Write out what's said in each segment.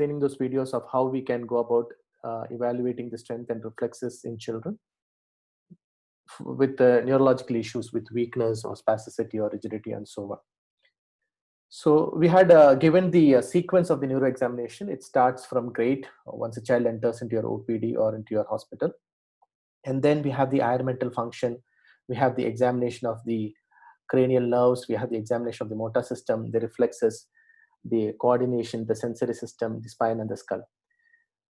explaining those videos of how we can go about evaluating the strength and reflexes in children with neurological issues with weakness or spasticity or rigidity and so on. So we had given the sequence of the neuro examination. It starts from grade once a child enters into your OPD or into your hospital. And then we have the higher mental function. We have the examination of the cranial nerves. We have the examination of the motor system, the reflexes, the coordination, the sensory system, the spine and the skull.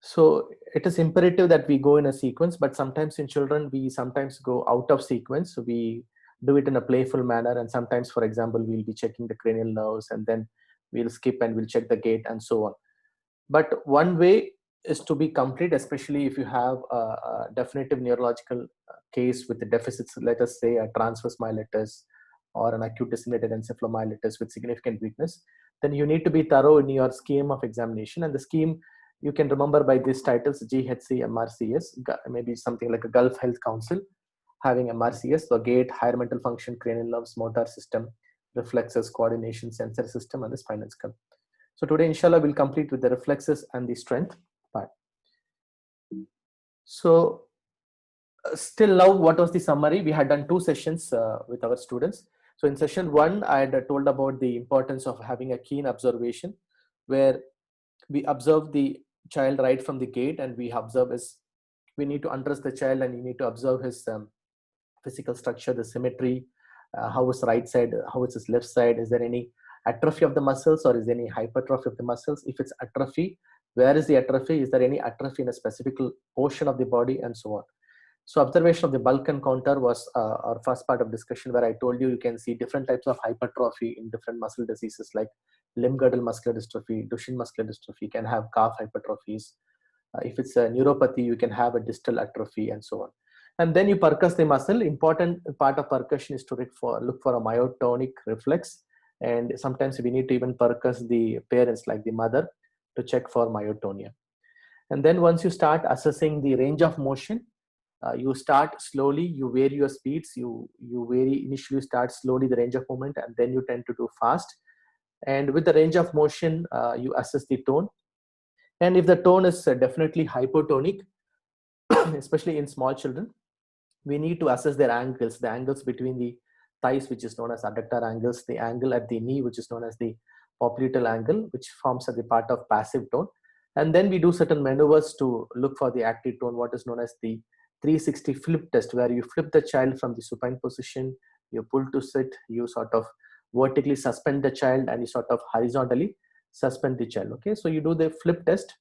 So it is imperative that we go in a sequence, but sometimes in children, we sometimes go out of sequence. So we do it in a playful manner. And sometimes, for example, we'll be checking the cranial nerves and then we'll skip and we'll check the gait and so on. But one way is to be complete, especially if you have a definitive neurological case with the deficits, let us say a transverse myelitis or an acute disseminated encephalomyelitis with significant weakness, then you need to be thorough in your scheme of examination. And the scheme you can remember by these titles: GHC, MRCS, maybe something like a Gulf Health Council having MRCS, so gait, higher mental function, cranial nerves, motor system, reflexes, coordination, sensory system, and the spinal skull. So today, inshallah, we'll complete with the reflexes and the strength part. So still now, what was the summary? We had done 2 sessions with our students. So in session 1, I had told about the importance of having a keen observation, where we observe the child right from the gate, and we observe we need to undress the child and you need to observe his physical structure, the symmetry, how is right side, how is his left side, is there any atrophy of the muscles or is there any hypertrophy of the muscles? If it's atrophy, where is the atrophy? Is there any atrophy in a specific portion of the body, and so on. So observation of the bulk encounter was our first part of discussion, where I told you can see different types of hypertrophy in different muscle diseases like limb girdle muscular dystrophy, Duchenne muscular dystrophy, you can have calf hypertrophies. If it's a neuropathy, you can have a distal atrophy and so on. And then you percuss the muscle. Important part of percussion is to look for a myotonic reflex. And sometimes we need to even percuss the parents, like the mother, to check for myotonia. And then once you start assessing the range of motion, you start slowly, you vary your speeds, you initially start slowly the range of movement, and then you tend to do fast. And with the range of motion, you assess the tone. And if the tone is definitely hypotonic, especially in small children, we need to assess their angles, the angles between the thighs, which is known as adductor angles, the angle at the knee, which is known as the popliteal angle, which forms as the part of passive tone. And then we do certain maneuvers to look for the active tone, what is known as the 360 flip test, where you flip the child from the supine position, you pull to sit, you sort of vertically suspend the child, and you sort of horizontally suspend the child. Okay, so you do the flip test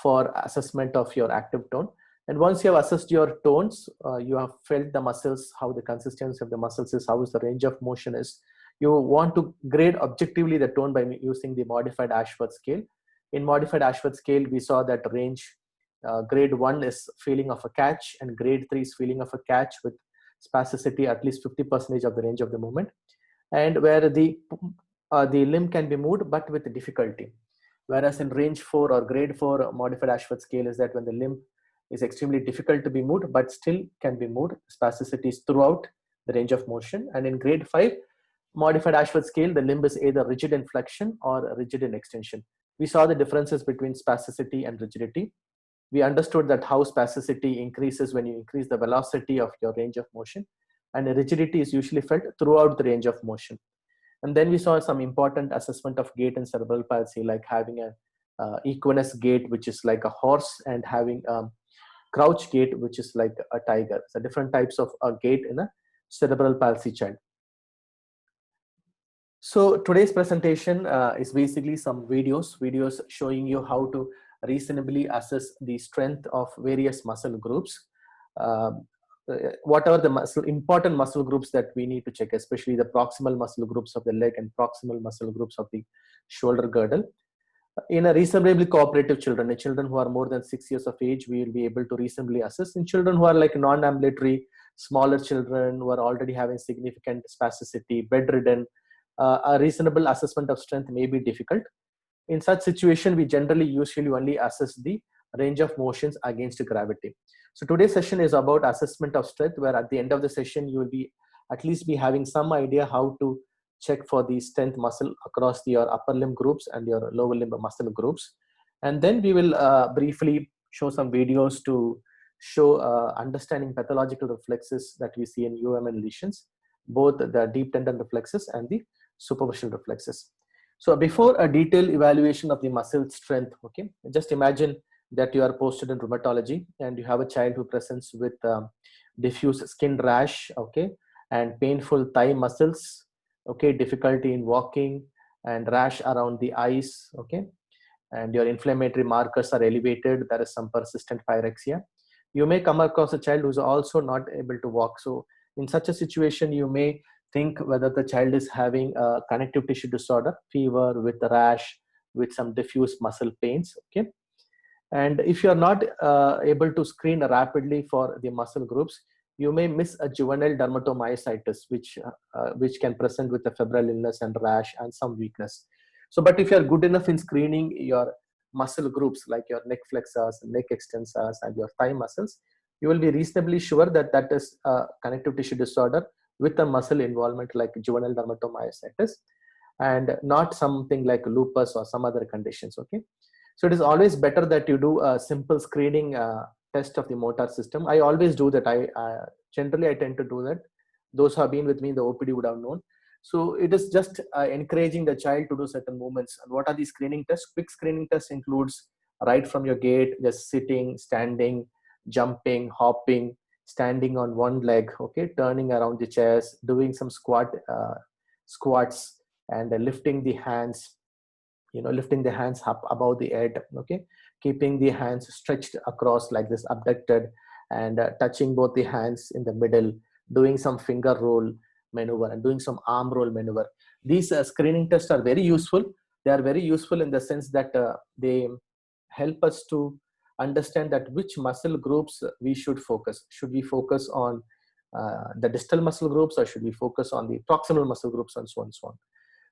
for assessment of your active tone. And once you have assessed your tones, you have felt the muscles, how the consistency of the muscles is, how is the range of motion is. You want to grade objectively the tone by using the modified Ashworth scale. In modified Ashworth scale, we saw that range, grade 1 is feeling of a catch, and grade 3 is feeling of a catch with spasticity at least 50% of the range of the movement, and where the limb can be moved but with difficulty. Whereas in range 4 or grade 4 modified Ashworth scale is that when the limb is extremely difficult to be moved but still can be moved, spasticity is throughout the range of motion. And in grade 5 modified Ashworth scale, the limb is either rigid in flexion or rigid in extension. We saw the differences between spasticity and rigidity. We understood that how spasticity increases when you increase the velocity of your range of motion, and rigidity is usually felt throughout the range of motion. And then we saw some important assessment of gait and cerebral palsy, like having a equinus gait, which is like a horse, and having crouch gait, which is like a tiger. So different types of gait in a cerebral palsy child. So today's presentation is basically some videos showing you how to reasonably assess the strength of various muscle groups. What are the important muscle groups that we need to check, especially the proximal muscle groups of the leg and proximal muscle groups of the shoulder girdle. In a reasonably cooperative children, in children who are more than 6 years of age, we will be able to reasonably assess. In children who are like non-ambulatory, smaller children who are already having significant spasticity, bedridden, a reasonable assessment of strength may be difficult. In such situation, we generally usually only assess the range of motions against gravity. So today's session is about assessment of strength, where at the end of the session, you will be at least be having some idea how to check for the strength muscle across your upper limb groups and your lower limb muscle groups. And then we will briefly show some videos to show understanding pathological reflexes that we see in UMN lesions, both the deep tendon reflexes and the superficial reflexes. So before a detailed evaluation of the muscle strength, okay, just imagine that you are posted in rheumatology and you have a child who presents with diffuse skin rash, okay, and painful thigh muscles, okay, difficulty in walking and rash around the eyes, okay, and your inflammatory markers are elevated, there is some persistent pyrexia. You may come across a child who's also not able to walk. So in such a situation, you may think whether the child is having a connective tissue disorder, fever with a rash, with some diffuse muscle pains, okay. And if you're not able to screen rapidly for the muscle groups, you may miss a juvenile dermatomyositis, which can present with a febrile illness and rash and some weakness. So, but if you're good enough in screening your muscle groups like your neck flexors, neck extensors, and your thigh muscles, you will be reasonably sure that that is a connective tissue disorder with a muscle involvement like juvenile dermatomyositis, and not something like lupus or some other conditions, okay. So it is always better that you do a simple screening test of the motor system. I always do that. Generally I tend to do that. Those who have been with me in the OPD would have known. So it is just encouraging the child to do certain movements. And what are these screening tests? Quick screening tests includes right from your gait, just sitting, standing, jumping, hopping, standing on one leg, okay, turning around the chairs, doing some squats, and lifting the hands, lifting the hands up above the head, okay, keeping the hands stretched across like this, abducted, and touching both the hands in the middle, doing some finger roll maneuver and doing some arm roll maneuver. These screening tests are very useful. They are very useful in the sense that they help us to understand that which muscle groups we should focus. Should we focus on the distal muscle groups, or should we focus on the proximal muscle groups, and so on and so on.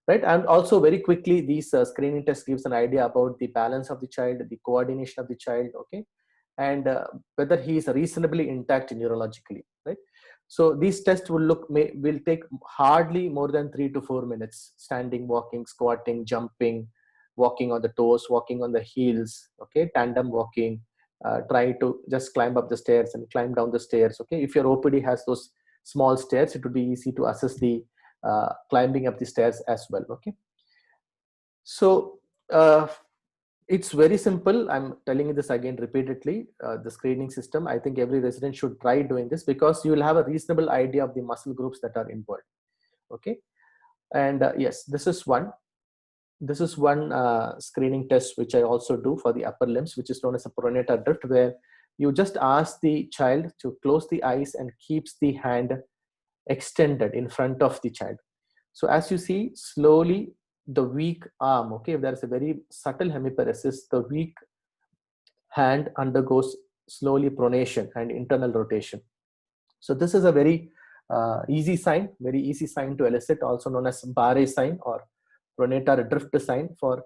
Right. And also very quickly, these screening tests gives an idea about the balance of the child, the coordination of the child, okay, and whether he is reasonably intact neurologically, right. So these tests will take hardly more than 3 to 4 minutes. Standing, walking, squatting, jumping, walking on the toes, walking on the heels, okay, tandem walking, try to just climb up the stairs and climb down the stairs, okay. If your OPD has those small stairs, it would be easy to assess the climbing up the stairs as well, okay. So it's very simple. I'm telling you this again repeatedly. The screening system, I think every resident should try doing this, because you will have a reasonable idea of the muscle groups that are involved, okay. And yes, this is one screening test which I also do for the upper limbs, which is known as a pronator drift, where you just ask the child to close the eyes and keeps the hand extended in front of the child. So as you see, slowly the weak arm, okay, if there is a very subtle hemiparesis, the weak hand undergoes slowly pronation and internal rotation. So this is a very easy sign to elicit, also known as Barre sign or pronator drift sign for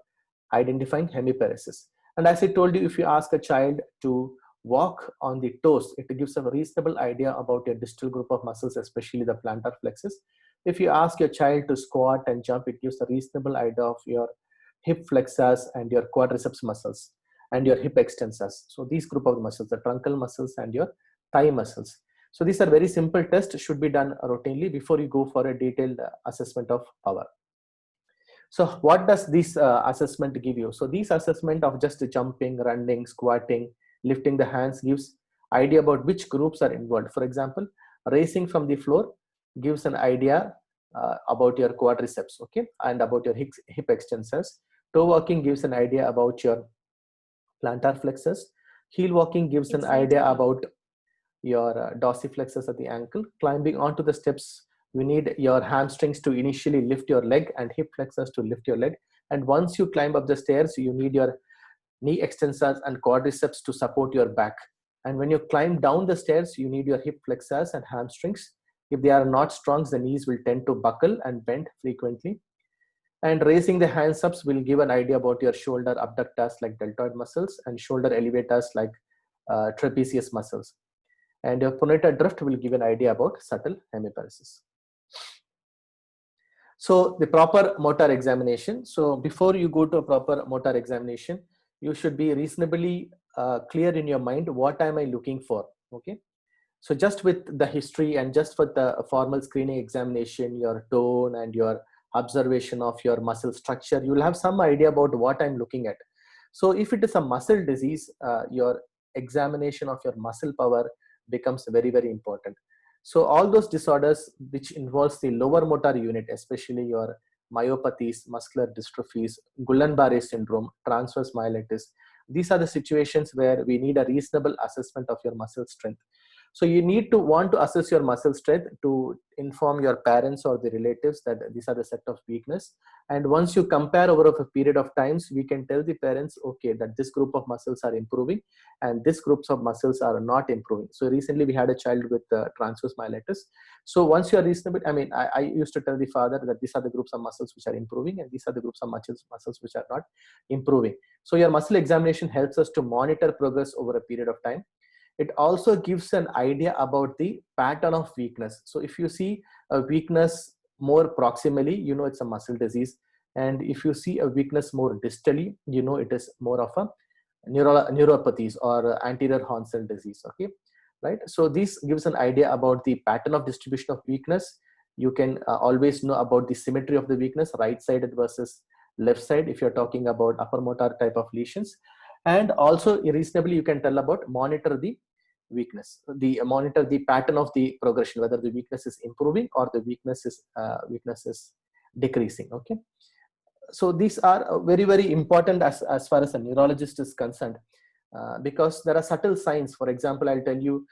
identifying hemiparesis. And as I told you, if you ask a child to walk on the toes, it gives a reasonable idea about your distal group of muscles, especially the plantar flexus. If you ask your child to squat and jump, it gives a reasonable idea of your hip flexors and your quadriceps muscles and your hip extensors. So these group of muscles, the truncal muscles and your thigh muscles. So these are very simple tests, should be done routinely before you go for a detailed assessment of power. So what does this assessment give you? So this assessment of just jumping, running, squatting, lifting the hands gives idea about which groups are involved. For example, raising from the floor gives an idea about your quadriceps, okay, and about your hip extensors. Toe walking gives an idea about your plantar flexors. Heel walking gives an idea about your dorsiflexors at the ankle. Climbing onto the steps, you need your hamstrings to initially lift your leg and hip flexors to lift your leg. And once you climb up the stairs, you need your knee extensors and quadriceps to support your back. And when you climb down the stairs, you need your hip flexors and hamstrings. If they are not strong, the knees will tend to buckle and bend frequently. And raising the hands up will give an idea about your shoulder abductors like deltoid muscles and shoulder elevators like trapezius muscles. And your pronator drift will give an idea about subtle hemiparesis. So the proper motor examination. So before you go to a proper motor examination, you should be reasonably clear in your mind, what am I looking for? Okay. So just with the history and just for the formal screening examination, your tone and your observation of your muscle structure, you will have some idea about what I'm looking at. So if it is a muscle disease, your examination of your muscle power becomes very, very important. So all those disorders which involves the lower motor unit, especially your myopathies, muscular dystrophies, Guillain-Barré syndrome, transverse myelitis, these are the situations where we need a reasonable assessment of your muscle strength. So you need to want to assess your muscle strength to inform your parents or the relatives that these are the set of weakness. And once you compare over a period of times, we can tell the parents, okay, that this group of muscles are improving and this groups of muscles are not improving. So recently we had a child with transverse myelitis. So once you are reasonable, I used to tell the father that these are the groups of muscles which are improving and these are the groups of muscles which are not improving. So your muscle examination helps us to monitor progress over a period of time. It also gives an idea about the pattern of weakness. So if you see a weakness more proximally, you know it's a muscle disease. And if you see a weakness more distally, you know it is more of a neuropathies or anterior horn cell disease. Okay, right? So this gives an idea about the pattern of distribution of weakness. You can always know about the symmetry of the weakness, right-sided versus left side, if you're talking about upper motor type of lesions. And also reasonably you can tell about monitor the weakness, the monitor the pattern of the progression, whether the weakness is improving or the weakness is decreasing. Okay, so these are very, very important as far as a neurologist is concerned, because there are subtle signs. For example, I'll tell you,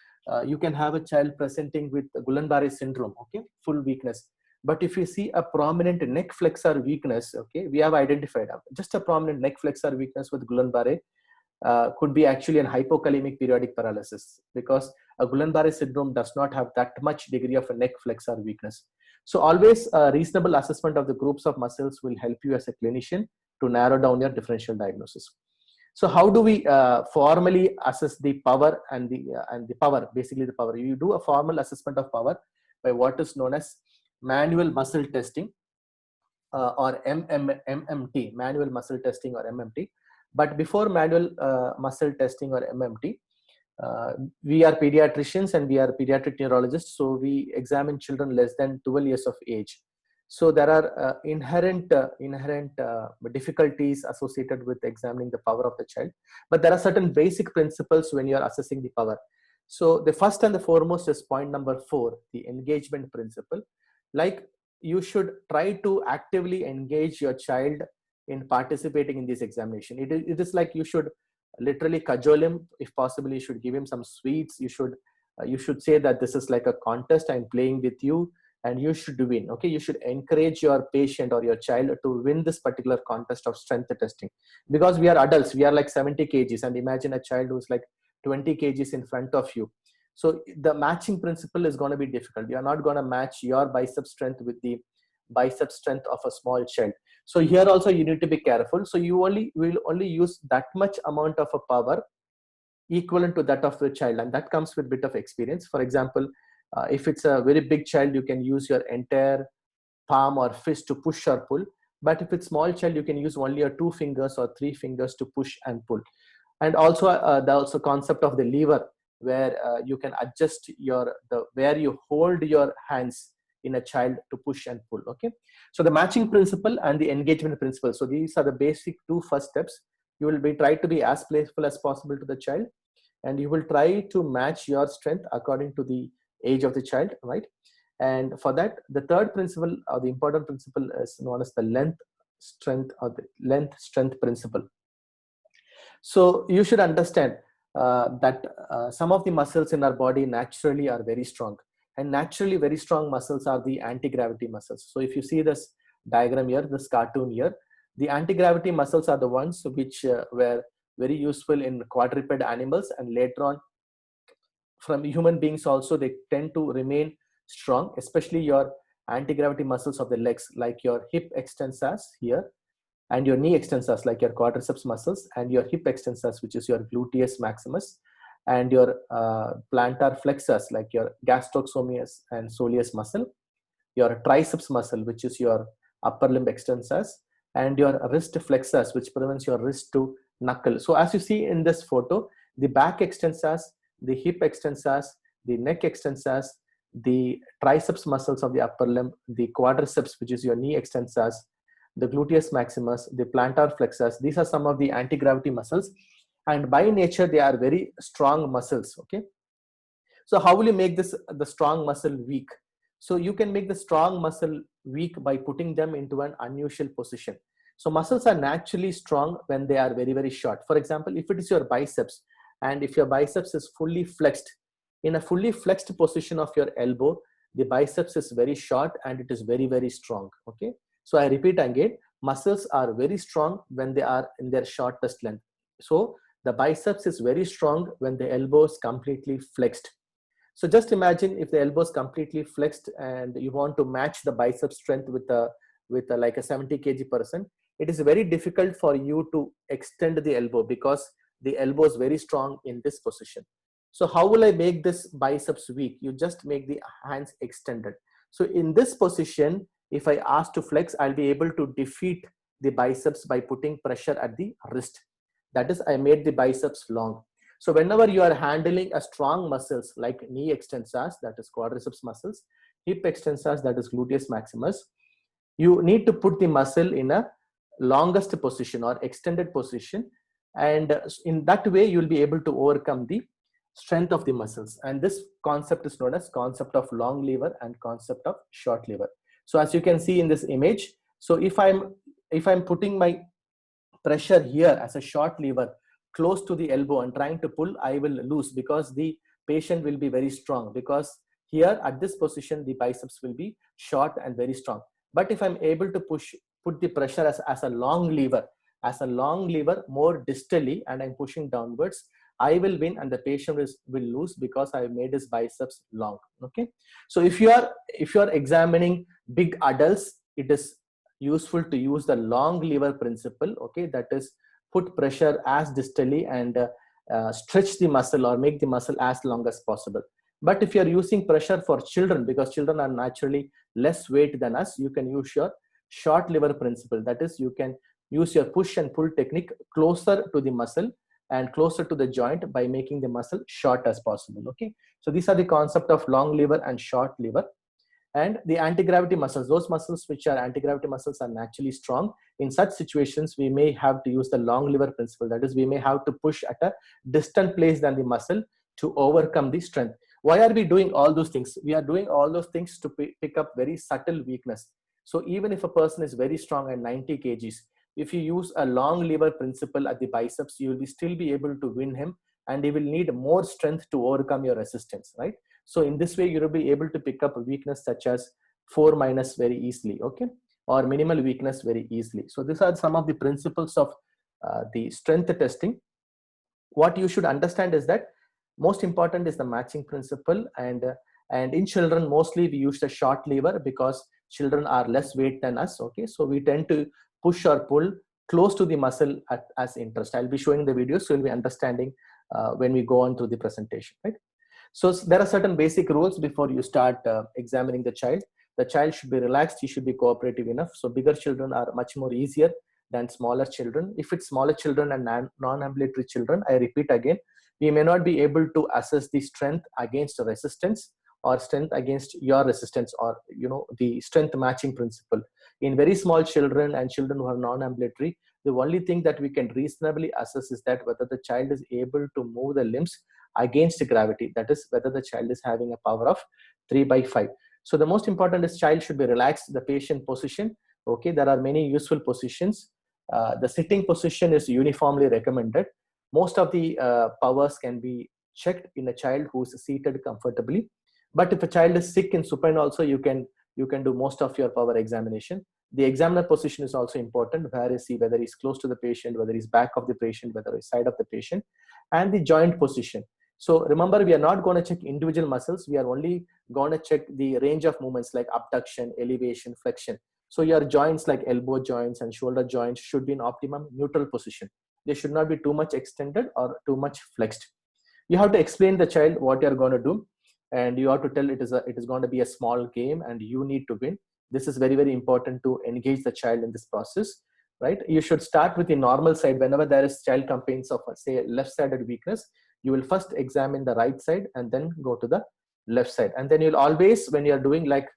you can have a child presenting with Guillain-Barré syndrome, okay, full weakness. But if you see a prominent neck flexor weakness, okay, we have identified just a prominent neck flexor weakness with Guillain-Barré could be actually an hypokalemic periodic paralysis, because a Guillain-Barré syndrome does not have that much degree of a neck flexor weakness. So always a reasonable assessment of the groups of muscles will help you as a clinician to narrow down your differential diagnosis. So how do we formally assess the power and the power, basically the power? You do a formal assessment of power by what is known as manual muscle testing, or MMT, manual muscle testing or MMT. But before manual muscle testing or MMT, we are pediatricians and we are pediatric neurologists, so we examine children less than 12 years of age. So there are inherent difficulties associated with examining the power of the child, but there are certain basic principles when you are assessing the power. So the first and the foremost is point number 4, the engagement principle. Like, you should try to actively engage your child in participating in this examination. It is like you should literally cajole him. If possible, you should give him some sweets. You should say that this is like a contest, I'm playing with you and you should win. Okay, you should encourage your patient or your child to win this particular contest of strength testing, because we are adults, we are like 70 kgs, and imagine a child who's like 20 kgs in front of you. So the matching principle is going to be difficult. You are not going to match your bicep strength with the bicep strength of a small child. So here also you need to be careful. So you will only use that much amount of a power equivalent to that of the child, and that comes with a bit of experience. For example, if it's a very big child, you can use your entire palm or fist to push or pull. But if it's small child, you can use only your 2 fingers or 3 fingers to push and pull. And also the also concept of the lever, where you can adjust where you hold your hands in a child to push and pull. Okay, so the matching principle and the engagement principle, so these are the basic 2 first steps. You will be try to be as playful as possible to the child, and you will try to match your strength according to the age of the child, right? And for that, the third principle, or the important principle, is known as the length strength principle. So you should understand that some of the muscles in our body naturally are very strong, and naturally very strong muscles are the anti-gravity muscles. So if you see this diagram here, this cartoon here, the anti-gravity muscles are the ones which were very useful in quadruped animals, and later on from human beings also they tend to remain strong, especially your anti-gravity muscles of the legs, like your hip extensors here, and your knee extensors like your quadriceps muscles, and your hip extensors, which is your gluteus maximus, and your plantar flexors like your gastrocnemius and soleus muscle, your triceps muscle, which is your upper limb extensors, and your wrist flexors, which prevents your wrist to knuckle. So as you see in this photo, the back extensors, the hip extensors, the neck extensors, the triceps muscles of the upper limb, the quadriceps, which is your knee extensors, the gluteus maximus, the plantar flexors. These are some of the anti-gravity muscles, and by nature they are very strong muscles. Okay, so how will you make the strong muscle weak? So you can make the strong muscle weak by putting them into an unusual position. So muscles are naturally strong when they are very, very short. For example, if it is your biceps, and if your biceps is fully flexed, in a fully flexed position of your elbow, the biceps is very short and it is very, very strong. Okay, so I repeat again, muscles are very strong when they are in their shortest length. So the biceps is very strong when the elbow is completely flexed. So just imagine if the elbow is completely flexed and you want to match the bicep strength with a like a 70 kg person, it is very difficult for you to extend the elbow because the elbow is very strong in this position. So how will I make this biceps weak? You just make the hands extended. So in this position, if I ask to flex, I'll be able to defeat the biceps by putting pressure at the wrist. That is, I made the biceps long. So whenever you are handling a strong muscles like knee extensors, that is quadriceps muscles, hip extensors, that is gluteus maximus, you need to put the muscle in a longest position or extended position. And in that way, you will be able to overcome the strength of the muscles. And this concept is known as concept of long lever and concept of short lever. So as you can see in this image, so if I'm putting my pressure here as a short lever close to the elbow and trying to pull, I will lose because the patient will be very strong, because here at this position the biceps will be short and very strong. But if I'm able to put the pressure as a long lever more distally, and I'm pushing downwards, I will win and the patient will lose because I made his biceps long. Okay, so if you are examining big adults, it is useful to use the long lever principle. Okay, that is, put pressure as distally and stretch the muscle or make the muscle as long as possible. But if you're using pressure for children, because children are naturally less weight than us, you can use your short lever principle. That is, you can use your push and pull technique closer to the muscle and closer to the joint by making the muscle short as possible. Okay, so these are the concept of long lever and short lever. And the anti-gravity muscles, those muscles which are anti-gravity muscles are naturally strong. In such situations, we may have to use the long lever principle. That is, we may have to push at a distant place than the muscle to overcome the strength. Why are we doing all those things? We are doing all those things to pick up very subtle weakness. So even if a person is very strong at 90 kgs, if you use a long lever principle at the biceps, you will still be able to win him, and he will need more strength to overcome your resistance, right? So in this way, you will be able to pick up a weakness such as 4 minus very easily, okay, or minimal weakness very easily. So these are some of the principles of the strength testing. What you should understand is that most important is the matching principle, and in children mostly we use the short lever because children are less weight than us. Okay, so we tend to push or pull close to the muscle as interest. I'll be showing the videos, so you'll be understanding when we go on to the presentation, right? So there are certain basic rules before you start examining the child. The child should be relaxed, he should be cooperative enough. So bigger children are much more easier than smaller children. If it's smaller children and non-ambulatory children, I repeat again, we may not be able to assess the strength against resistance or strength against your resistance, or the strength matching principle. In very small children and children who are non-ambulatory, the only thing that we can reasonably assess is that whether the child is able to move the limbs against gravity. That is, whether the child is having a power of 3/5. So the most important is child should be relaxed. The patient position. Okay, there are many useful positions. The sitting position is uniformly recommended. Most of the powers can be checked in a child who is seated comfortably. But if a child is sick in supine also, you can do most of your power examination. The examiner position is also important. Where is he? Whether he's close to the patient, whether he's back of the patient, whether he's side of the patient, and the joint position. So remember, we are not going to check individual muscles. We are only going to check the range of movements like abduction, elevation, flexion. So your joints like elbow joints and shoulder joints should be in optimum neutral position. They should not be too much extended or too much flexed. You have to explain the child what you are going to do, and you have to tell it is going to be a small game and you need to win. This is very, very important to engage the child in this process, right? You should start with the normal side. Whenever there is child complaints of, say, left-sided weakness, you will first examine the right side and then go to the left side. And then you'll always, when you're doing, like,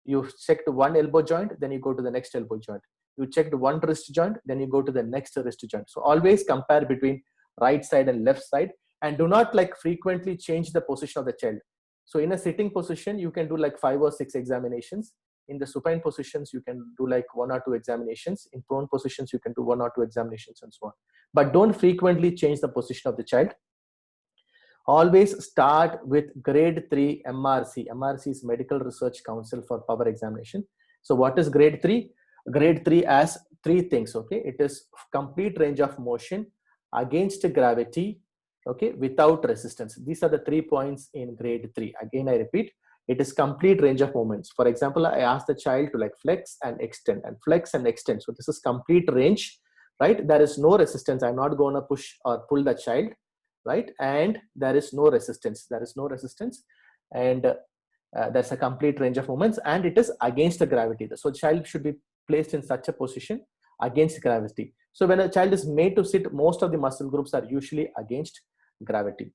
you checked one elbow joint, then you go to the next elbow joint. You checked one wrist joint, then you go to the next wrist joint. So always compare between right side and left side, and do not like frequently change the position of the child. So in a sitting position, you can do like 5 or 6 examinations. In the supine positions, you can do like 1 or 2 examinations. In prone positions, you can do 1 or 2 examinations, and so on. But don't frequently change the position of the child. Always start with grade 3 MRC. MRC is Medical Research Council for Power Examination. So what is grade 3? Grade 3 has 3 things, okay? It is complete range of motion against gravity, okay, without resistance. These are the 3 points in grade 3. Again, I repeat, it is complete range of movements. For example, I ask the child to like flex and extend and flex and extend. So this is complete range, right? There is no resistance. I'm not going to push or pull the child, right? And there is no resistance. There is no resistance. And there's a complete range of movements, and it is against the gravity. So child should be placed in such a position against gravity. So when a child is made to sit, most of the muscle groups are usually against gravity.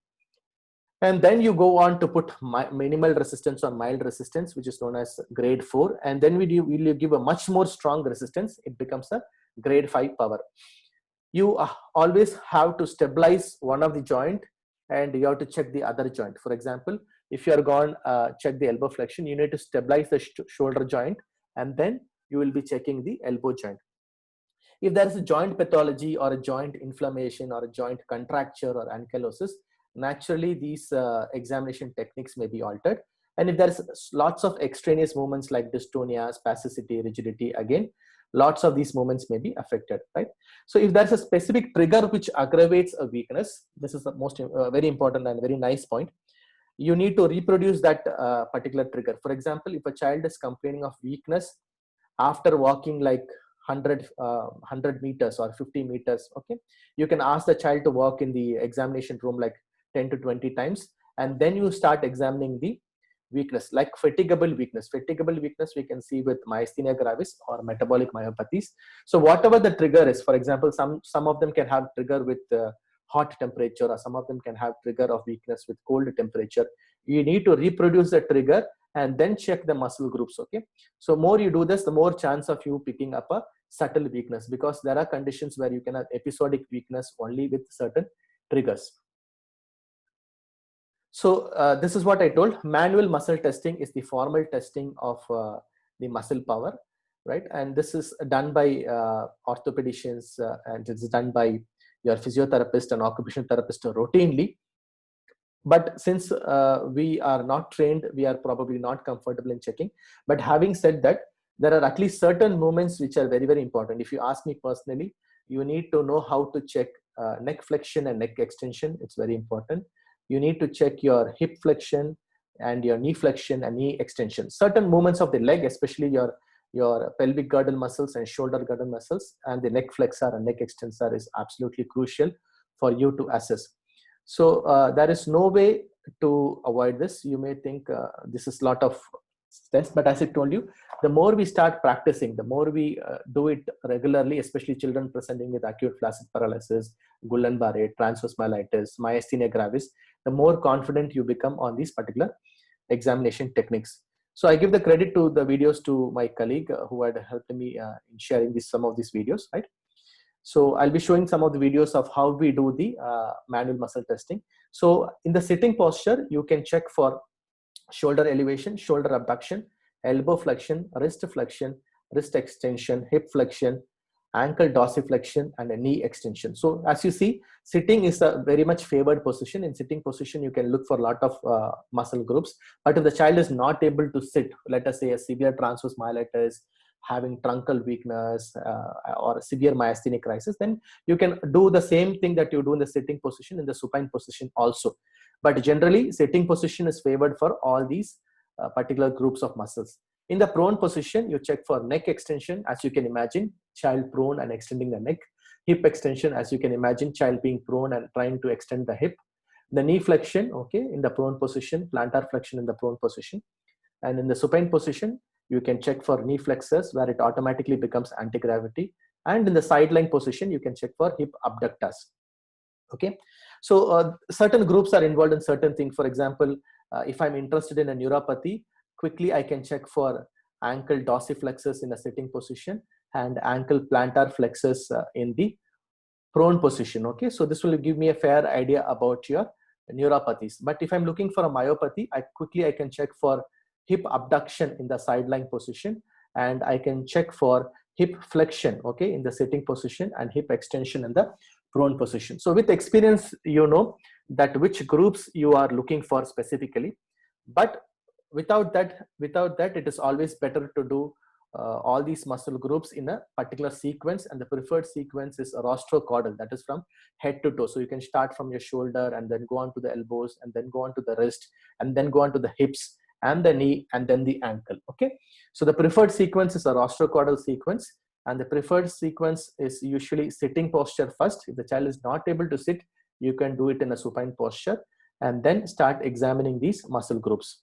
And then you go on to put minimal resistance or mild resistance, which is known as grade 4. And then will you give a much more strong resistance, it becomes a grade 5 power. You always have to stabilize one of the joint, and you have to check the other joint. For example, if you are gone check the elbow flexion, you need to stabilize the shoulder joint, and then you will be checking the elbow joint. If there is a joint pathology or a joint inflammation or a joint contracture or ankylosis, naturally these examination techniques may be altered. And if there is lots of extraneous movements like dystonia, spasticity, rigidity, again, lots of these movements may be affected, right? So if there's a specific trigger which aggravates a weakness, this is the most very important and very nice point. You need to reproduce that particular trigger. For example, if a child is complaining of weakness after walking like 100 meters or 50 meters, okay, you can ask the child to walk in the examination room like 10 to 20 times, and then you start examining the weakness, like fatigable weakness. Fatigable weakness we can see with myasthenia gravis or metabolic myopathies. So whatever the trigger is, for example, some of them can have trigger with hot temperature, or some of them can have trigger of weakness with cold temperature. You need to reproduce the trigger and then check the muscle groups, okay? So more you do this, the more chance of you picking up a subtle weakness, because there are conditions where you can have episodic weakness only with certain triggers. So this is what I told. Manual muscle testing is the formal testing of the muscle power, right? And this is done by orthopedicians, and it's done by your physiotherapist and occupational therapist routinely. But since we are not trained, we are probably not comfortable in checking. But having said that, there are at least certain movements which are very, very important. If you ask me personally, you need to know how to check neck flexion and neck extension. It's very important. You need to check your hip flexion and your knee flexion and knee extension. Certain movements of the leg, especially your pelvic girdle muscles and shoulder girdle muscles, and the neck flexor and neck extensor is absolutely crucial for you to assess. So there is no way to avoid this. You may think this is a lot of stress, but as I told you, the more we start practicing, the more we do it regularly, especially children presenting with acute flaccid paralysis, Guillain-Barré, transverse myelitis, myasthenia gravis, the more confident you become on these particular examination techniques. So I give the credit to the videos to my colleague who had helped me in sharing some of these videos, right? So I'll be showing some of the videos of how we do the manual muscle testing. So in the sitting posture, you can check for shoulder elevation, shoulder abduction, elbow flexion, wrist extension, hip flexion, ankle dorsiflexion, and a knee extension. So as you see, sitting is a very much favored position. In sitting position, you can look for a lot of muscle groups. But if the child is not able to sit, let us say a severe transverse myelitis, having truncal weakness, or a severe myasthenic crisis, then you can do the same thing that you do in the sitting position in the supine position also. But generally, sitting position is favored for all these particular groups of muscles. In the prone position, you check for neck extension, as you can imagine, child prone and extending the neck. Hip extension, as you can imagine, child being prone and trying to extend the hip. The knee flexion, okay, in the prone position, plantar flexion in the prone position. And in the supine position, you can check for knee flexors where it automatically becomes anti-gravity. And in the sideline position, you can check for hip abductors. Okay, so certain groups are involved in certain things. For example, if I'm interested in a neuropathy, quickly I can check for ankle dorsiflexus in a sitting position and ankle plantar flexus in the prone position. Okay, so this will give me a fair idea about your neuropathies. But if I'm looking for a myopathy, I can check for hip abduction in the sideline position, and I can check for hip flexion, okay, in the sitting position, and hip extension in the prone position. So with experience, you know that which groups you are looking for specifically. But without that, it is always better to do all these muscle groups in a particular sequence, and the preferred sequence is rostrocaudal, that is from head to toe. So you can start from your shoulder and then go on to the elbows and then go on to the wrist and then go on to the hips and the knee and then the ankle. Okay, so the preferred sequence is a rostrocaudal sequence, and the preferred sequence is usually sitting posture first. If the child is not able to sit, you can do it in a supine posture and then start examining these muscle groups.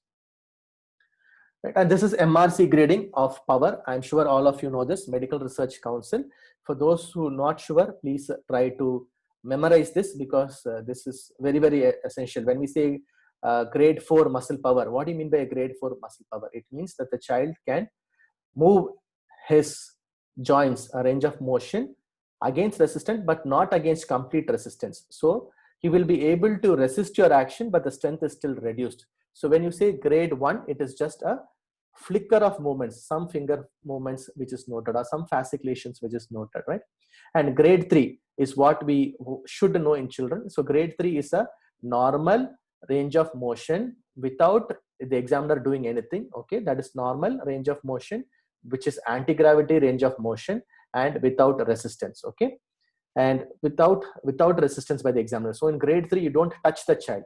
Right. And this is MRC grading of power. I'm sure all of you know this, Medical Research Council. For those who are not sure, please try to memorize this, because this is very, very essential. When we say grade 4 muscle power, what do you mean by a grade 4 muscle power? It means that the child can move his joints, a range of motion against resistance, but not against complete resistance. So he will be able to resist your action, but the strength is still reduced. So when you say grade 1, it is just a flicker of movements, some finger movements which is noted, or some fasciculations which is noted, right? And grade 3 is what we should know in children. So grade 3 is a normal range of motion without the examiner doing anything. Okay, that is normal range of motion, which is anti-gravity range of motion, and without resistance. Okay, and without resistance by the examiner. So in grade 3, you don't touch the child.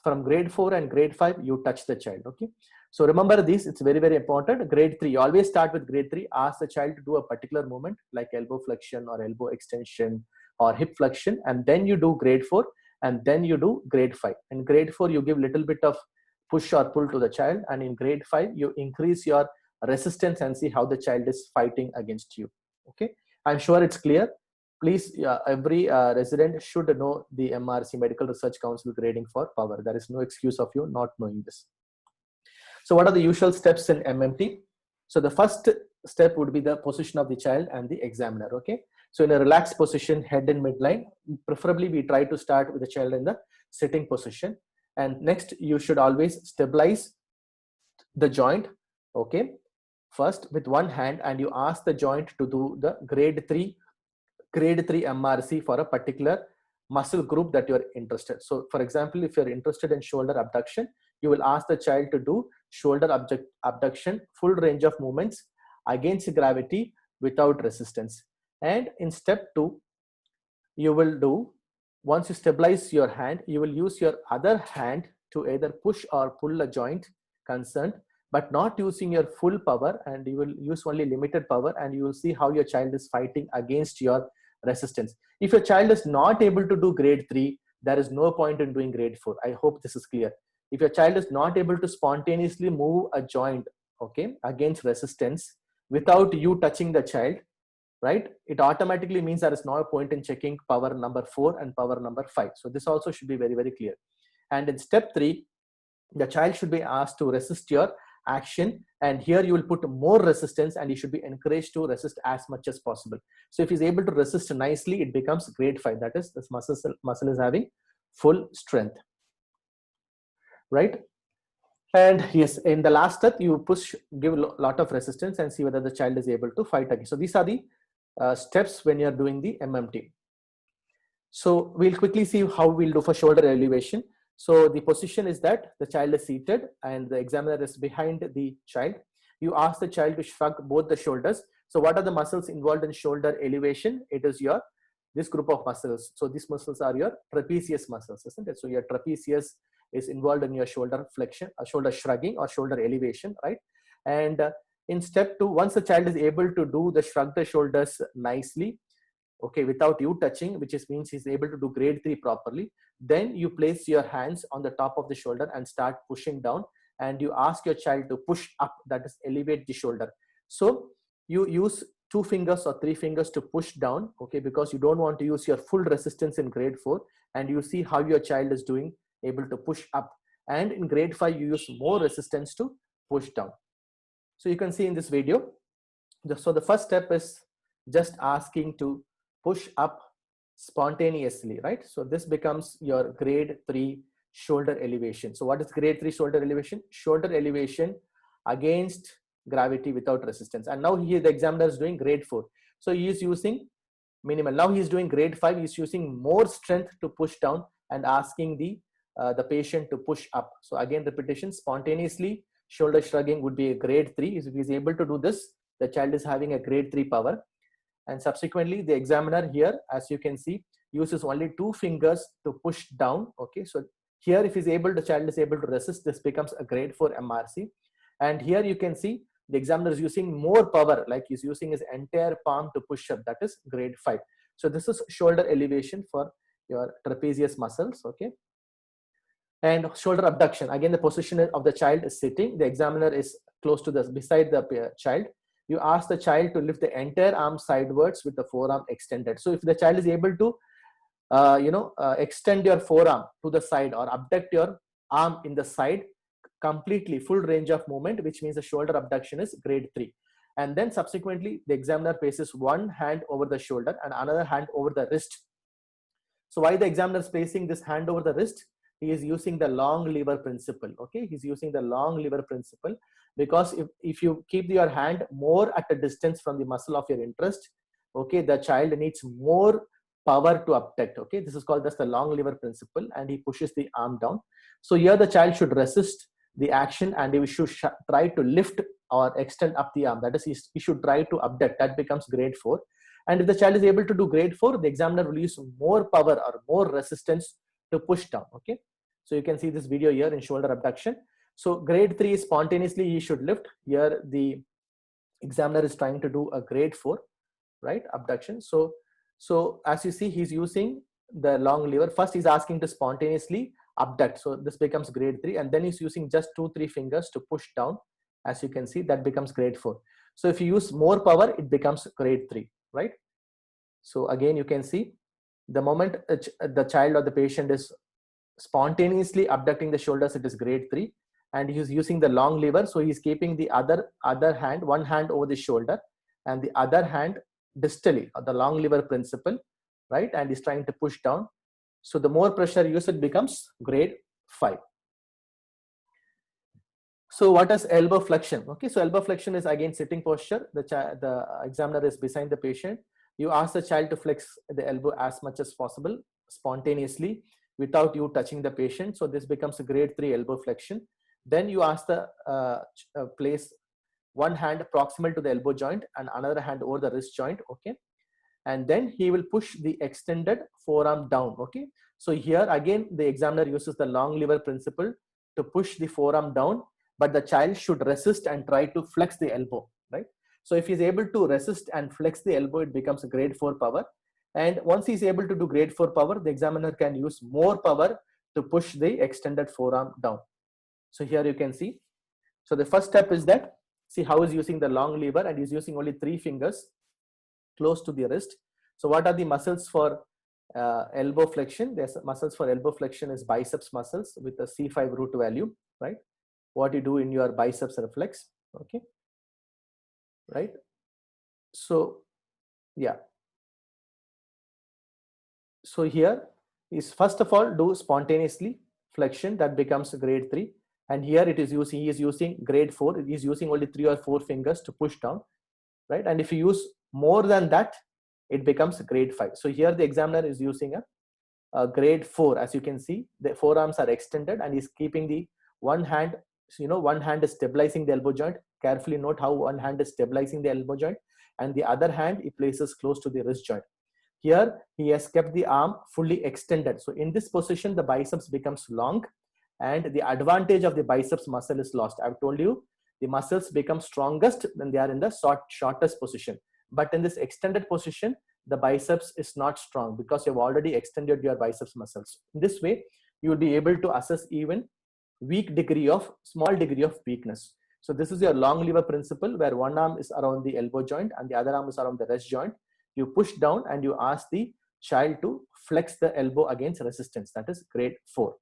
From grade 4 and grade 5, you touch the child. Okay, so remember this, it's very, very important. Grade 3, you always start with grade 3. Ask the child to do a particular movement like elbow flexion or elbow extension or hip flexion, and then you do grade 4, and then you do grade 5. In grade 4, you give little bit of push or pull to the child, and in grade 5, you increase your resistance and see how the child is fighting against you. Okay, I'm sure it's clear. Please, every resident should know the MRC, Medical Research Council grading for power. There is no excuse of you not knowing this. So what are the usual steps in MMT? So the first step would be the position of the child and the examiner. Okay, so in a relaxed position, head in midline, preferably we try to start with the child in the sitting position. And next, you should always stabilize the joint, okay, first with one hand, and you ask the joint to do the grade 3 MRC for a particular muscle group that you're interested. So for example, if you're interested in shoulder abduction, you will ask the child to do shoulder abduction, full range of movements against gravity without resistance. And in step 2, you will do, once you stabilize your hand, you will use your other hand to either push or pull a joint concerned, but not using your full power, and you will use only limited power, and you will see how your child is fighting against your resistance. If your child is not able to do grade 3, there is no point in doing grade 4. I hope this is clear. If your child is not able to spontaneously move a joint, okay, against resistance without you touching the child, right, it automatically means there is no point in checking power number 4 and power number 5. So this also should be very, very clear. And in step 3, the child should be asked to resist your action, and here you will put more resistance, and he should be encouraged to resist as much as possible. So if he's able to resist nicely, it becomes grade 5. That is, this muscle is having full strength, right? And yes, in the last step, you give a lot of resistance and see whether the child is able to fight again. So these are the steps when you're doing the MMT. So we'll quickly see how we'll do for shoulder elevation. So the position is that the child is seated and the examiner is behind the child. You ask the child to shrug both the shoulders. So what are the muscles involved in shoulder elevation? It is this group of muscles. So these muscles are your trapezius muscles, isn't it? So your trapezius is involved in your shoulder flexion, shoulder shrugging or shoulder elevation, right? And in step 2, once the child is able to do the shrug the shoulders nicely, okay, without you touching, which means he's able to do grade 3 properly, then you place your hands on the top of the shoulder and start pushing down and you ask your child to push up, that is elevate the shoulder. So you use 2 fingers or 3 fingers to push down, okay, because you don't want to use your full resistance in grade 4, and you see how your child is doing, able to push up. And in grade 5 you use more resistance to push down. So you can see in this video, so the first step is just asking to push up spontaneously, right? So this becomes your grade 3 shoulder elevation. So what is grade 3 shoulder elevation? Shoulder elevation against gravity without resistance. And now here the examiner is doing grade 4. So he is using minimal. Now he is doing grade 5. He is using more strength to push down and asking the patient to push up. So again, repetition, spontaneously shoulder shrugging would be a grade 3. If he is able to do this, the child is having a grade 3 power. And subsequently, the examiner here, as you can see, uses only 2 fingers to push down. Okay, so here if he's able, the child is able to resist, this becomes a grade 4 MRC. And here you can see the examiner is using more power, like he's using his entire palm to push up, that is grade 5. So this is shoulder elevation for your trapezius muscles, okay. And shoulder abduction, again the position of the child is sitting, the examiner is close to beside the child. You ask the child to lift the entire arm sidewards with the forearm extended. So if the child is able to extend your forearm to the side or abduct your arm in the side completely, full range of movement, which means the shoulder abduction is grade 3. And then subsequently the examiner places one hand over the shoulder and another hand over the wrist. So why the examiner is placing this hand over the wrist? He is using the long lever principle. Okay, he's using the long lever principle because if you keep your hand more at a distance from the muscle of your interest, okay, the child needs more power to abduct. Okay, this is called as the long lever principle, and he pushes the arm down. So here the child should resist the action and he should try to lift or extend up the arm. That is, he should try to abduct. That becomes grade 4. And if the child is able to do grade 4, the examiner will use more power or more resistance to push down. Okay, so you can see this video here in shoulder abduction. So grade 3 is spontaneously he should lift. Here the examiner is trying to do a grade 4, right, abduction. So as you see, he's using the long lever. First he's asking to spontaneously abduct, so this becomes grade 3, and then he's using just 2-3 fingers to push down. As you can see, that becomes grade 4. So if you use more power, it becomes grade 3, right? So again, you can see the moment the child or the patient is spontaneously abducting the shoulders, it is grade 3, and he's using the long lever. So he's keeping the other hand, one hand over the shoulder and the other hand distally, the long lever principle, right? And he's trying to push down. So the more pressure used, it becomes grade 5. So what is elbow flexion? Okay, so elbow flexion is again sitting posture. The examiner is beside the patient. You ask the child to flex the elbow as much as possible spontaneously without you touching the patient. So this becomes a grade 3 elbow flexion. Then you ask the place one hand proximal to the elbow joint and another hand over the wrist joint. Okay, and then he will push the extended forearm down. Okay, so here again the examiner uses the long lever principle to push the forearm down, but the child should resist and try to flex the elbow, right? So if he's able to resist and flex the elbow, it becomes a grade 4 power. And once he's able to do grade 4 power, the examiner can use more power to push the extended forearm down. So here you can see. So the first step is that, see how he's using the long lever and he's using only 3 fingers close to the wrist. So what are the muscles for elbow flexion? There's muscles for elbow flexion is biceps muscles with a C5 root value, right? What you do in your biceps reflex, okay, right? So yeah, so here is first of all do spontaneously flexion, that becomes grade 3, and here it is using, he is using grade 4, he is using only 3 or 4 fingers to push down, right? And if you use more than that, it becomes grade 5. So here the examiner is using a grade 4. As you can see, the forearms are extended and he's keeping the one hand, so, one hand is stabilizing the elbow joint. Carefully note how one hand is stabilizing the elbow joint and the other hand he places close to the wrist joint. Here he has kept the arm fully extended. So in this position, the biceps becomes long and the advantage of the biceps muscle is lost. I've told you the muscles become strongest when they are in the shortest position. But in this extended position, the biceps is not strong because you've already extended your biceps muscles. In this way, you will be able to assess even small degree of weakness. So this is your long lever principle, where one arm is around the elbow joint and the other arm is around the wrist joint. You push down and you ask the child to flex the elbow against resistance. That is grade 4.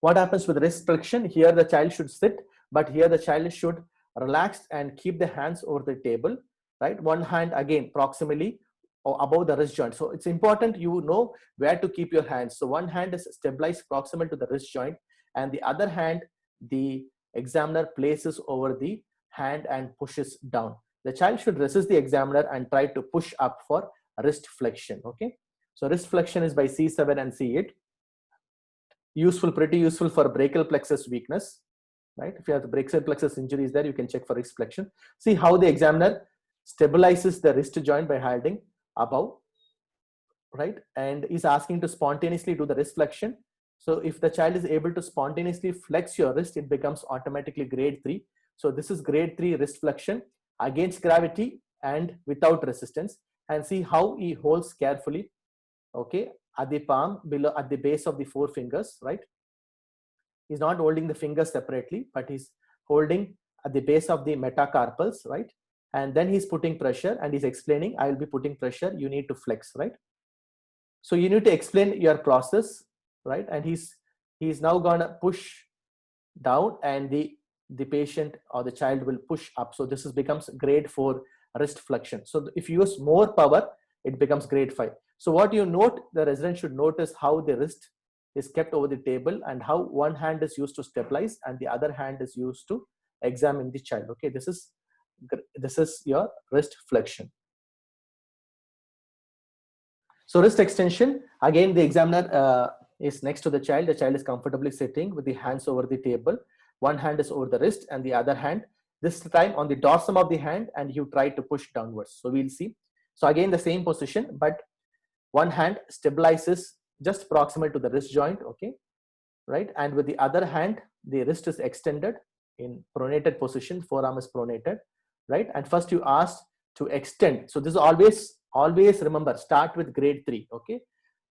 What happens with wrist flexion? Here the child should sit, but here the child should relax and keep the hands over the table, right? One hand again proximally or above the wrist joint. So it's important you know where to keep your hands. So one hand is stabilized proximal to the wrist joint, and the other hand the examiner places over the hand and pushes down. The child should resist the examiner and try to push up for wrist flexion. Okay, so wrist flexion is by C7 and C8. Pretty useful for brachial plexus weakness, right? If you have the brachial plexus injuries there, you can check for wrist flexion. See how the examiner stabilizes the wrist joint by holding above, right? And is asking to spontaneously do the wrist flexion. So if the child is able to spontaneously flex your wrist, it becomes automatically grade 3. So this is grade 3 wrist flexion against gravity and without resistance. And see how he holds carefully, okay, at the palm below, at the base of the 4 fingers, right? He's not holding the fingers separately, but he's holding at the base of the metacarpals, right? And then he's putting pressure and he's explaining, I will be putting pressure, you need to flex, right? So you need to explain your process, right? And he's now gonna push down and the patient or the child will push up. So this becomes grade 4 wrist flexion. So if you use more power, it becomes grade 5. So what you note, the resident should notice how the wrist is kept over the table and how one hand is used to stabilize and the other hand is used to examine the child. Okay, this is your wrist flexion. So wrist extension, again the examiner is next to the child is comfortably sitting with the hands over the table. One hand is over the wrist and the other hand this time on the dorsum of the hand, and you try to push downwards. So we'll see. So again the same position, but one hand stabilizes just proximal to the wrist joint, okay, right? And with the other hand, the wrist is extended in pronated position, forearm is pronated, right? And first you ask to extend. So this is always remember, start with grade 3, okay?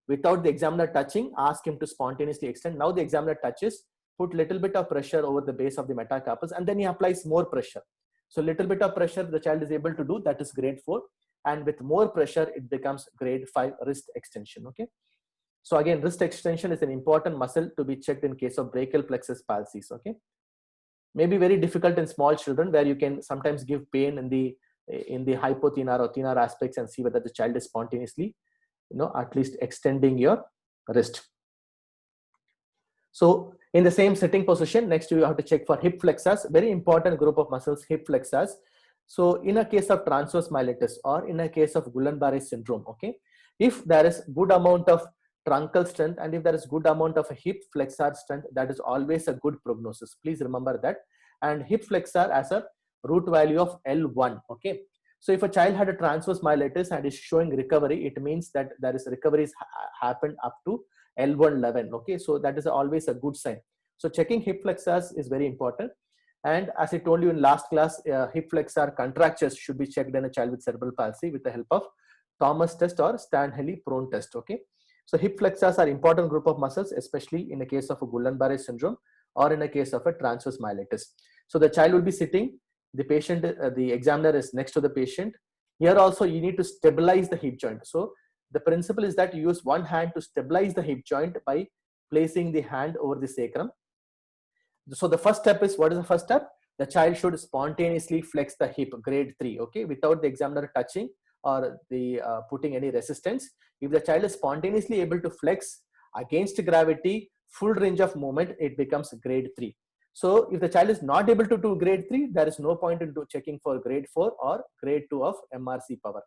Without the examiner touching, ask him to spontaneously extend. Now the examiner touches, put little bit of pressure over the base of the metacarpals, and then he applies more pressure. So little bit of pressure the child is able to do, that is grade 4. And with more pressure, it becomes grade 5 wrist extension, okay? So again, wrist extension is an important muscle to be checked in case of brachial plexus palsies, okay? Maybe very difficult in small children where you can sometimes give pain in the hypothenar or thenar aspects and see whether the child is spontaneously, at least extending your wrist. So in the same sitting position, next you have to check for hip flexors, very important group of muscles, hip flexors. So in a case of transverse myelitis or in a case of Guillain-Barré syndrome, okay, if there is good amount of truncal strength and if there is good amount of hip flexor strength, that is always a good prognosis. Please remember that. And hip flexor as a root value of L1, okay. So if a child had a transverse myelitis and is showing recovery, it means that there is recoveries happened up to L1-11, okay. So that is always a good sign. So checking hip flexors is very important. And as I told you in last class, hip flexor contractures should be checked in a child with cerebral palsy with the help of Thomas test or Stanley-Prone test, okay. So hip flexors are important group of muscles, especially in the case of a Guillain-Barré syndrome or in a case of a transverse myelitis. So the child will be sitting, the patient, the examiner is next to the patient. Here also you need to stabilize the hip joint. So the principle is that you use one hand to stabilize the hip joint by placing the hand over the sacrum. So the first step is, what is the first step? The child should spontaneously flex the hip, grade 3, okay, without the examiner touching or the putting any resistance. If the child is spontaneously able to flex against gravity, full range of movement, it becomes grade 3. So if the child is not able to do grade 3, there is no point in checking for grade 4 or grade 2 of MRC power.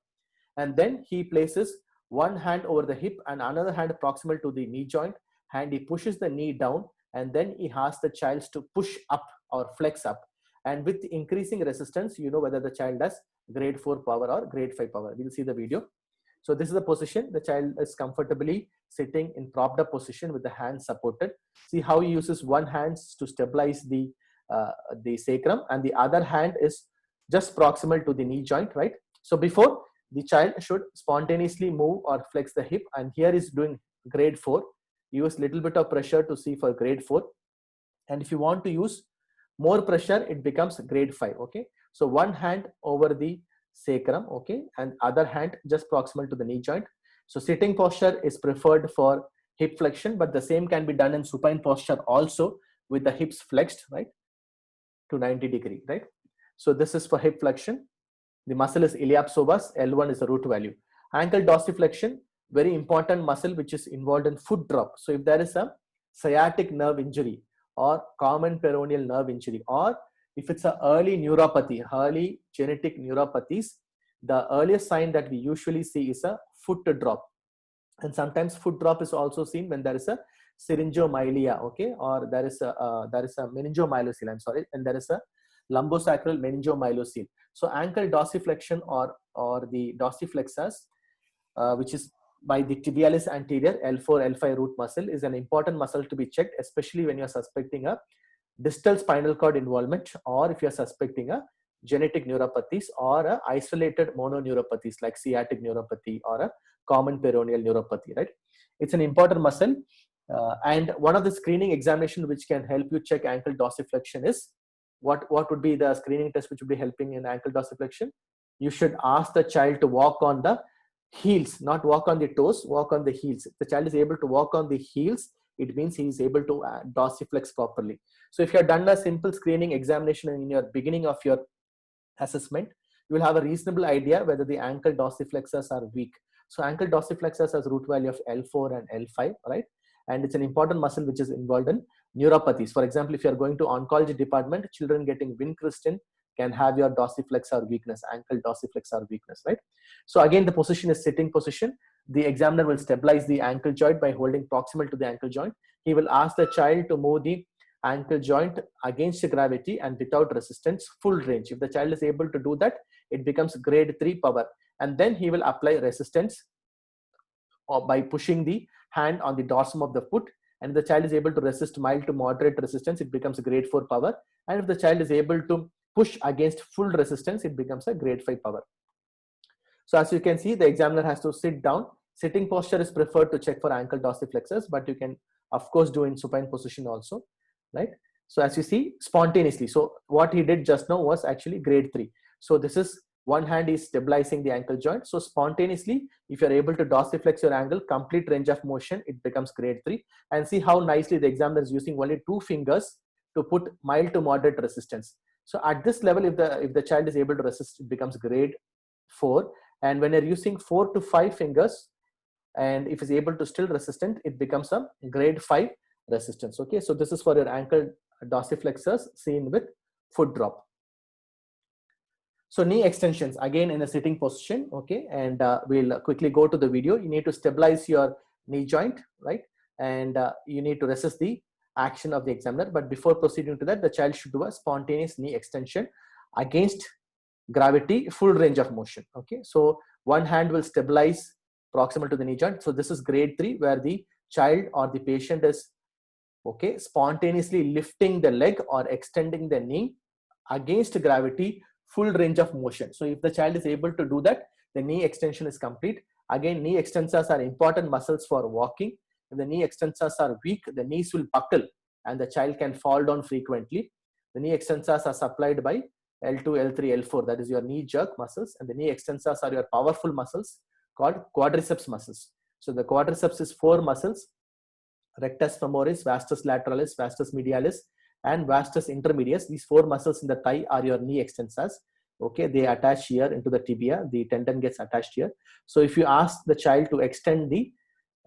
And then he places one hand over the hip and another hand proximal to the knee joint, and he pushes the knee down, and then he asks the child to push up or flex up. And with increasing resistance, you know whether the child has grade 4 power or grade 5 power. We'll see the video. So this is the position. The child is comfortably sitting in propped up position with the hands supported. See how he uses one hand to stabilize the sacrum, and the other hand is just proximal to the knee joint, right? So before, the child should spontaneously move or flex the hip, and here is doing grade 4. Use little bit of pressure to see for grade 4. And if you want to use more pressure, it becomes grade 5. Okay, so one hand over the sacrum, okay, and other hand just proximal to the knee joint. So sitting posture is preferred for hip flexion, but the same can be done in supine posture also, with the hips flexed, right, to 90 degree, right? So this is for hip flexion. The muscle is iliopsoas, L1 is the root value. Ankle dorsiflexion, very important muscle which is involved in foot drop. So if there is a sciatic nerve injury or common peroneal nerve injury, or if it's an early neuropathy, early genetic neuropathies, the earliest sign that we usually see is a foot drop. And sometimes foot drop is also seen when there is a syringomyelia, okay, or there is a meningomyelocele, I'm sorry, and there is a lumbosacral meningomyelocele. So ankle dorsiflexion or the dorsiflexus, which is by the tibialis anterior L4 L5 root muscle, is an important muscle to be checked, especially when you're suspecting a distal spinal cord involvement, or if you're suspecting a genetic neuropathies or a isolated mononeuropathies like sciatic neuropathy or a common peroneal neuropathy, right? It's an important muscle. And one of the screening examination which can help you check ankle dorsiflexion is, what would be the screening test which would be helping in ankle dorsiflexion? You should ask the child to walk on the heels, not walk on the toes, walk on the heels. If the child is able to walk on the heels, it means he is able to dorsiflex properly. So if you have done a simple screening examination in your beginning of your assessment, you will have a reasonable idea whether the ankle dorsiflexors are weak. So ankle dorsiflexors has root value of L4 and L5, right? And it's an important muscle which is involved in neuropathies. For example, if you're going to oncology department, children getting Vincristine can have your dorsiflexor weakness, ankle dorsiflexor weakness, right? So again, the position is sitting position. The examiner will stabilize the ankle joint by holding proximal to the ankle joint. He will ask the child to move the ankle joint against gravity and without resistance, full range. If the child is able to do that, it becomes grade 3 power. And then he will apply resistance or by pushing the hand on the dorsum of the foot. And if the child is able to resist mild to moderate resistance, it becomes a grade 4 power. And if the child is able to push against full resistance, it becomes a grade 5 power. So as you can see, the examiner has to sit down. Sitting posture is preferred to check for ankle dorsiflexors, but you can of course do in supine position also, right? So as you see, spontaneously, so what he did just now was actually grade 3. So this is one hand is stabilizing the ankle joint. So spontaneously, if you're able to dorsiflex your ankle, complete range of motion, it becomes grade 3. And see how nicely the examiner is using only 2 fingers to put mild to moderate resistance. So at this level, if the child is able to resist, it becomes grade 4. And when you're using 4 to 5 fingers, and if it's able to still resistant, it becomes a grade 5 resistance. Okay, so this is for your ankle dorsiflexors seen with foot drop. So knee extensions again in a sitting position. Okay, and we'll quickly go to the video. You need to stabilize your knee joint, right? And you need to resist the action of the examiner. But before proceeding to that, the child should do a spontaneous knee extension against gravity, full range of motion. Okay, so one hand will stabilize proximal to the knee joint. So this is grade 3, where the child or the patient is, okay, spontaneously lifting the leg or extending the knee against gravity, full range of motion. So if the child is able to do that, the knee extension is complete. Again, knee extensors are important muscles for walking. If the knee extensors are weak, the knees will buckle and the child can fall down frequently. The knee extensors are supplied by L2, L3, L4, that is your knee jerk muscles, and the knee extensors are your powerful muscles called quadriceps muscles. So the quadriceps is 4 muscles: rectus femoris, vastus lateralis, vastus medialis, and vastus intermedius. These 4 muscles in the thigh are your knee extensors. Okay, they attach here into the tibia. The tendon gets attached here. So if you ask the child to extend the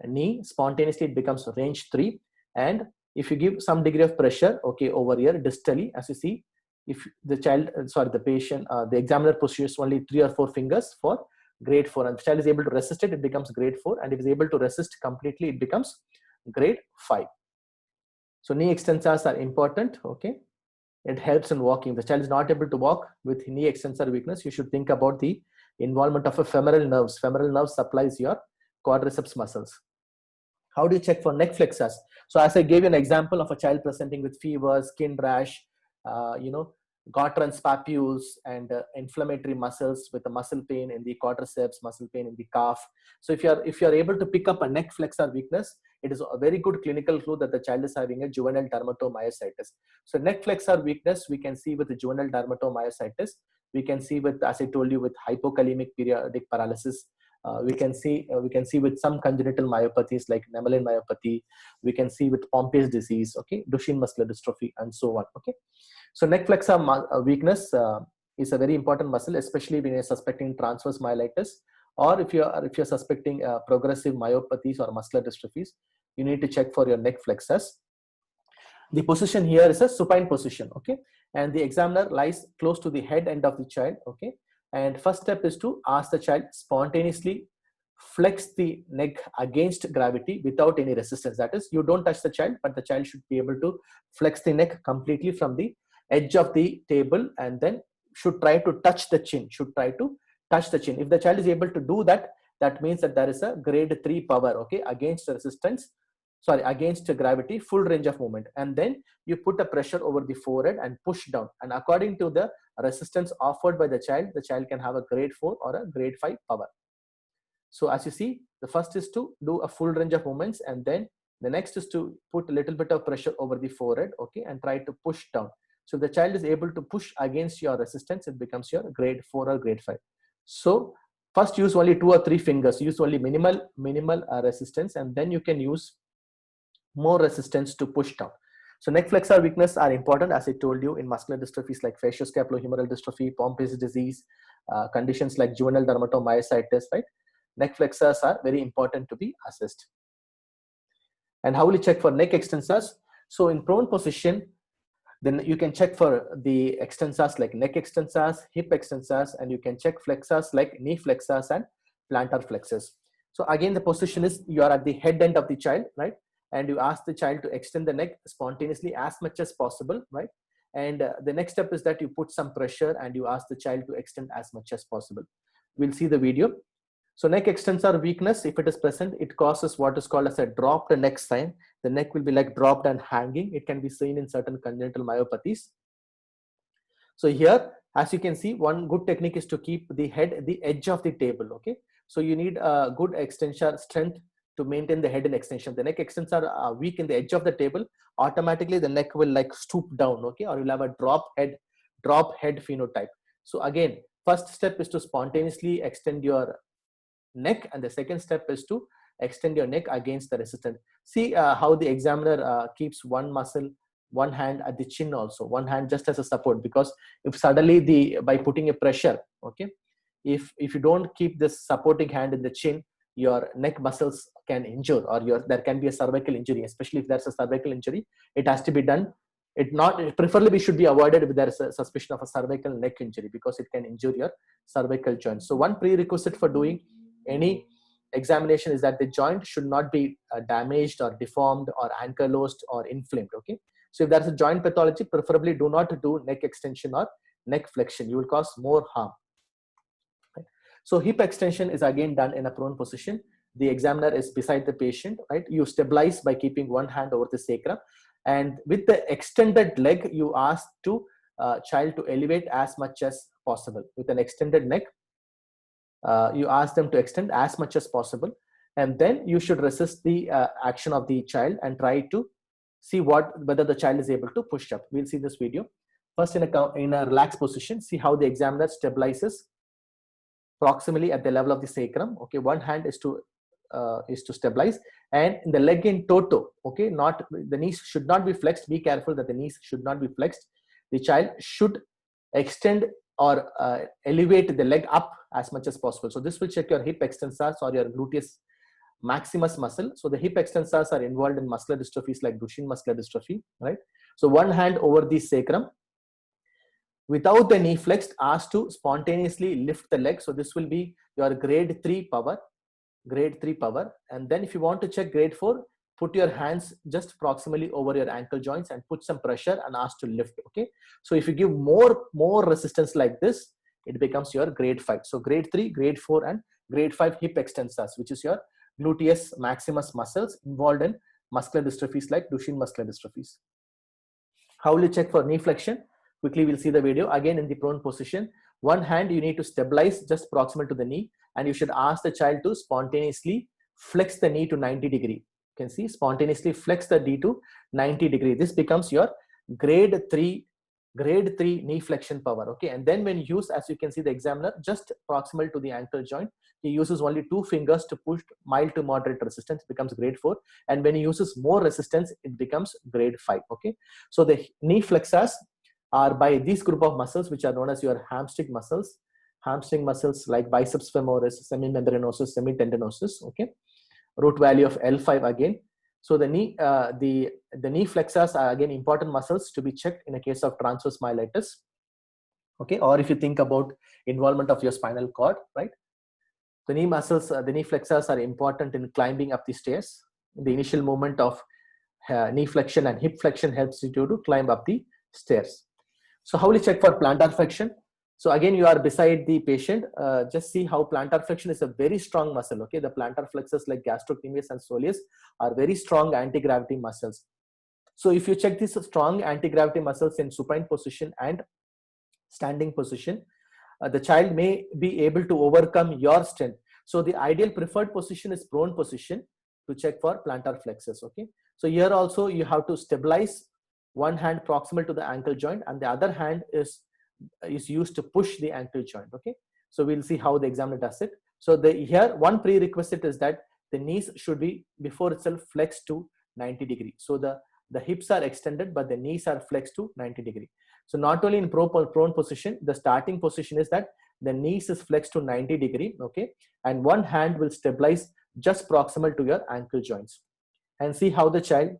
knee spontaneously, it becomes range 3. And if you give some degree of pressure, okay, over here distally, as you see, if the child, the patient, the examiner pushes only 3 or 4 fingers for grade 4, and the child is able to resist it, it becomes grade 4. And if is able to resist completely, it becomes grade 5. So knee extensors are important. Okay, it helps in walking. The child is not able to walk with knee extensor weakness, you should think about the involvement of a femoral nerves. Femoral nerve supplies your quadriceps muscles. How do you check for neck flexors? So as I gave you an example of a child presenting with fever, skin rash, Gottron's papules, and inflammatory muscles with a muscle pain in the quadriceps, muscle pain in the calf. So if you're able to pick up a neck flexor weakness, it is a very good clinical clue that the child is having a juvenile dermatomyositis. So neck flexor weakness we can see with the juvenile dermatomyositis. We can see with, as I told you, with hypokalemic periodic paralysis. We can see with some congenital myopathies like Nemelin myopathy. We can see with Pompe's disease, okay, Duchenne muscular dystrophy, and so on. Okay, so neck flexor weakness is a very important muscle, especially when you're suspecting transverse myelitis, or if you're suspecting progressive myopathies or muscular dystrophies. You need to check for your neck flexors. The position here is a supine position, okay, and the examiner lies close to the head end of the child, okay, and first step is to ask the child spontaneously flex the neck against gravity without any resistance. That is, you don't touch the child, but the child should be able to flex the neck completely from the edge of the table, and then should try to touch the chin, If the child is able to do that, that means that there is a grade 3 power, okay, against gravity, full range of movement. And then you put a pressure over the forehead and push down, and according to the resistance offered by the child can have a grade 4 or a grade 5 power. So as you see, the first is to do a full range of movements, and then the next is to put a little bit of pressure over the forehead, okay, and try to push down. So the child is able to push against your resistance, it becomes your grade 4 or grade 5. So first use only 2 or 3 fingers, use only minimal resistance, and then you can use more resistance to push down. So neck flexor weakness are important, as I told you, in muscular dystrophies like facioscapulohumeral dystrophy, Pompe's disease, conditions like juvenile dermatomyositis, right? Neck flexors are very important to be assessed. And how will you check for neck extensors? So in prone position, then you can check for the extensors like neck extensors, hip extensors, and you can check flexors like knee flexors and plantar flexors. So again, the position is you are at the head end of the child, right? And you ask the child to extend the neck spontaneously as much as possible, right? And the next step is that you put some pressure and you ask the child to extend as much as possible. We'll see the video. So neck extensor weakness, if it is present, it causes what is called as a dropped neck sign. The neck will be like dropped and hanging. It can be seen in certain congenital myopathies. So here, as you can see, one good technique is to keep the head at the edge of the table, okay? So you need a good extension strength to maintain the head in extension. The neck extensors are weak in the edge of the table, automatically the neck will like stoop down, okay? Or you'll have a drop head phenotype. So again, first step is to spontaneously extend your neck, and the second step is to extend your neck against the resistance. See how the examiner keeps one hand at the chin, also one hand just as a support, because if suddenly by putting a pressure, okay, if you don't keep this supporting hand in the chin, your neck muscles can injure, or there can be a cervical injury. Especially if there's a cervical injury, it has to be done. Preferably should be avoided if there is a suspicion of a cervical neck injury, because it can injure your cervical joint. So one prerequisite for doing any examination is that the joint should not be damaged or deformed or ankylosed or inflamed, okay? So if there's a joint pathology, preferably do not do neck extension or neck flexion. You will cause more harm. Right? So hip extension is again done in a prone position. The examiner is beside the patient, right? You stabilize by keeping one hand over the sacrum, and with the extended leg, you ask to child to elevate as much as possible. With an extended neck, you ask them to extend as much as possible, and then you should resist the action of the child and try to see whether the child is able to push up. We'll see this video. First, in a relaxed position, see how the examiner stabilizes proximally at the level of the sacrum. Okay, one hand is to stabilize, and in the leg in toto, okay, not the knees should not be flexed. Be careful that the knees should not be flexed. The child should extend or elevate the leg up as much as possible. So this will check your hip extensors or your gluteus maximus muscle. So the hip extensors are involved in muscular dystrophies like Duchenne muscular dystrophy, right? So one hand over the sacrum, without the knee flexed, asked to spontaneously lift the leg. So this will be your grade 3 power. And then if you want to check grade 4, put your hands just proximally over your ankle joints and put some pressure and ask to lift, okay? So if you give more resistance like this, it becomes your grade 5. So grade 3, grade 4, and grade 5 hip extensors, which is your gluteus maximus muscles involved in muscular dystrophies like Duchenne muscular dystrophies. How will you check for knee flexion? Quickly, we'll see the video. Again, in the prone position, one hand you need to stabilize just proximal to the knee, and you should ask the child to spontaneously flex the knee to 90 degree. can see, spontaneously flex the knee to 90 degree. This becomes your grade 3 knee flexion power. Okay, and then when you use, as you can see, the examiner just proximal to the ankle joint, he uses only 2 fingers to push mild to moderate resistance, becomes grade 4, and when he uses more resistance, it becomes grade 5. Okay, so the knee flexors are by this group of muscles, which are known as your hamstring muscles like biceps femoris, semimembranosus, semitendinosus. Okay, root value of L5 again. So the knee flexors are again important muscles to be checked in a case of transverse myelitis. Okay, or if you think about involvement of your spinal cord, right? The knee muscles, the knee flexors are important in climbing up the stairs. The initial movement of knee flexion and hip flexion helps you to climb up the stairs. So how will you check for plantar flexion? So again, you are beside the patient. Just see how plantar flexion is a very strong muscle. Okay, the plantar flexors like gastrocnemius and soleus are very strong anti-gravity muscles. So if you check these strong anti-gravity muscles in supine position and standing position, the child may be able to overcome your strength. So the ideal preferred position is prone position to check for plantar flexors. Okay, so here also you have to stabilize one hand proximal to the ankle joint, and the other hand is used to push the ankle joint. Okay, so we'll see how the examiner does it. So here one prerequisite is that the knees should be before itself flexed to 90 degree. So the hips are extended, but the knees are flexed to 90 degree. So not only in prone position, the starting position is that the knees is flexed to 90 degree. Okay, and one hand will stabilize just proximal to your ankle joints. And see how the child,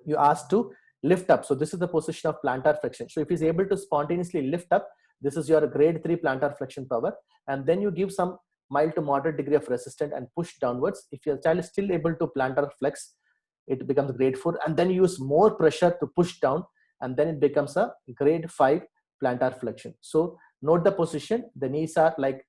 you ask to lift up. So this is the position of plantar flexion. So if he's able to spontaneously lift up, this is your grade 3 plantar flexion power. And then you give some mild to moderate degree of resistance and push downwards. If your child is still able to plantar flex, it becomes grade 4. And then you use more pressure to push down, and then it becomes a grade 5 plantar flexion. So note the position. The knees are like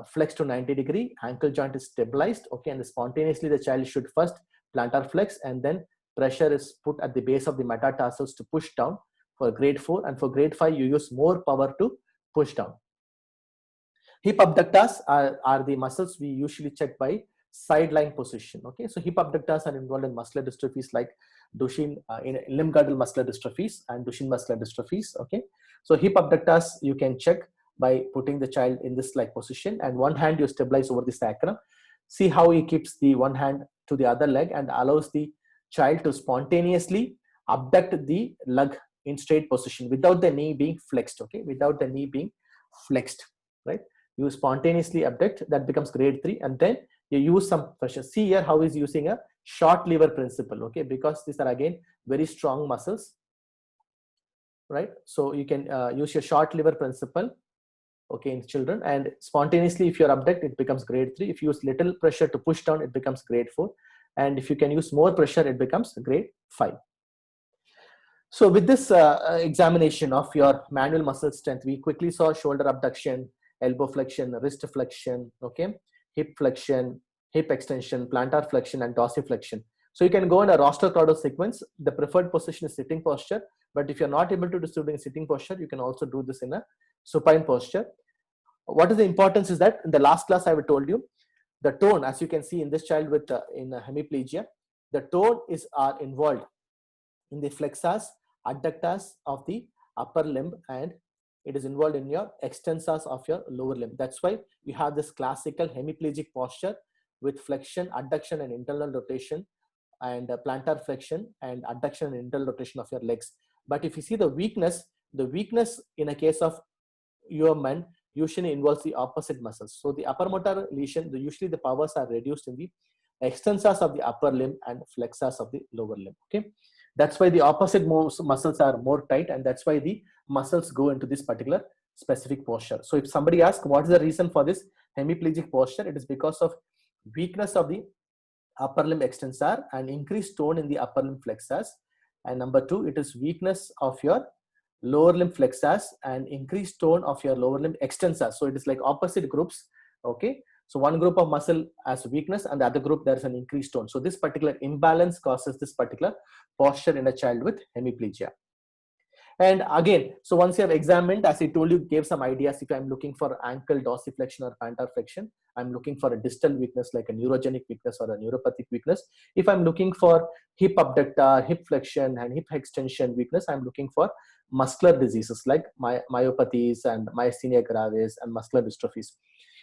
flexed to 90 degree, ankle joint is stabilized. Okay, and spontaneously the child should first plantar flex, and then pressure is put at the base of the metatarsals to push down for grade 4, and for grade 5 you use more power to push down. Hip abductors are the muscles we usually check by sideline position. Okay, so hip abductors are involved in muscular dystrophies like Duchenne, in limb girdle muscular dystrophies and Duchenne muscular dystrophies. Okay, so hip abductors you can check by putting the child in this like position, and one hand you stabilize over the sacrum. See how he keeps the one hand to the other leg and allows the child to spontaneously abduct the leg in straight position without the knee being flexed. Okay, without the knee being flexed, right? You spontaneously abduct, that becomes grade 3, and then you use some pressure. See here how he's using a short lever principle. Okay, because these are again very strong muscles, right? So you can use your short lever principle, okay, in children, and spontaneously if you're abduct, it becomes grade 3. If you use little pressure to push down, it becomes grade 4, and if you can use more pressure, it becomes grade 5. So with this examination of your manual muscle strength, we quickly saw shoulder abduction, elbow flexion, wrist flexion, okay, hip flexion, hip extension, plantar flexion, and dorsiflexion. So you can go in a Rostov-Crowder sequence. The preferred position is sitting posture, but if you're not able to do it in sitting posture, you can also do this in a supine posture. What is the importance is that in the last class I told you, the tone, as you can see in this child with in hemiplegia, the tone is involved in the flexors, adductors of the upper limb, and it is involved in your extensors of your lower limb. That's why you have this classical hemiplegic posture with flexion, adduction, and internal rotation, and plantar flexion and adduction and internal rotation of your legs. But if you see the weakness in a case of UMN usually involves the opposite muscles. So the upper motor lesion, usually the powers are reduced in the extensors of the upper limb and flexors of the lower limb. Okay, that's why the opposite muscles are more tight, and that's why the muscles go into this particular specific posture. So if somebody asks what is the reason for this hemiplegic posture, it is because of weakness of the upper limb extensor and increased tone in the upper limb flexors. And number 2, it is weakness of your lower limb flexors and increased tone of your lower limb extensors. So it is like opposite groups. Okay, so one group of muscle has weakness and the other group there is an increased tone. So this particular imbalance causes this particular posture in a child with hemiplegia. And again, so once you have examined, as I told you, gave some ideas. If I'm looking for ankle dorsiflexion or plantar flexion, I'm looking for a distal weakness like a neurogenic weakness or a neuropathic weakness. If I'm looking for hip abductor, hip flexion, and hip extension weakness, I'm looking for muscular diseases like myopathies and myasthenia gravis and muscular dystrophies.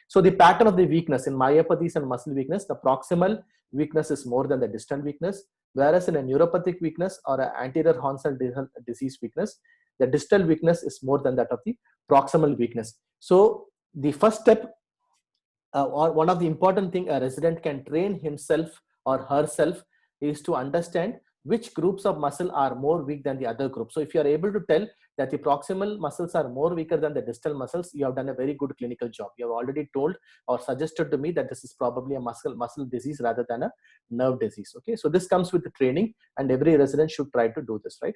So the pattern of the weakness in myopathies and muscle weakness, the proximal weakness is more than the distal weakness, whereas in a neuropathic weakness or an anterior horn cell disease weakness, the distal weakness is more than that of the proximal weakness. So the first step, or one of the important thing a resident can train himself or herself, is to understand which groups of muscle are more weak than the other group. So if you are able to tell that the proximal muscles are more weaker than the distal muscles, you have done a very good clinical job. You have already told or suggested to me that this is probably a muscle disease rather than a nerve disease. Okay, so this comes with the training, and every resident should try to do this, right?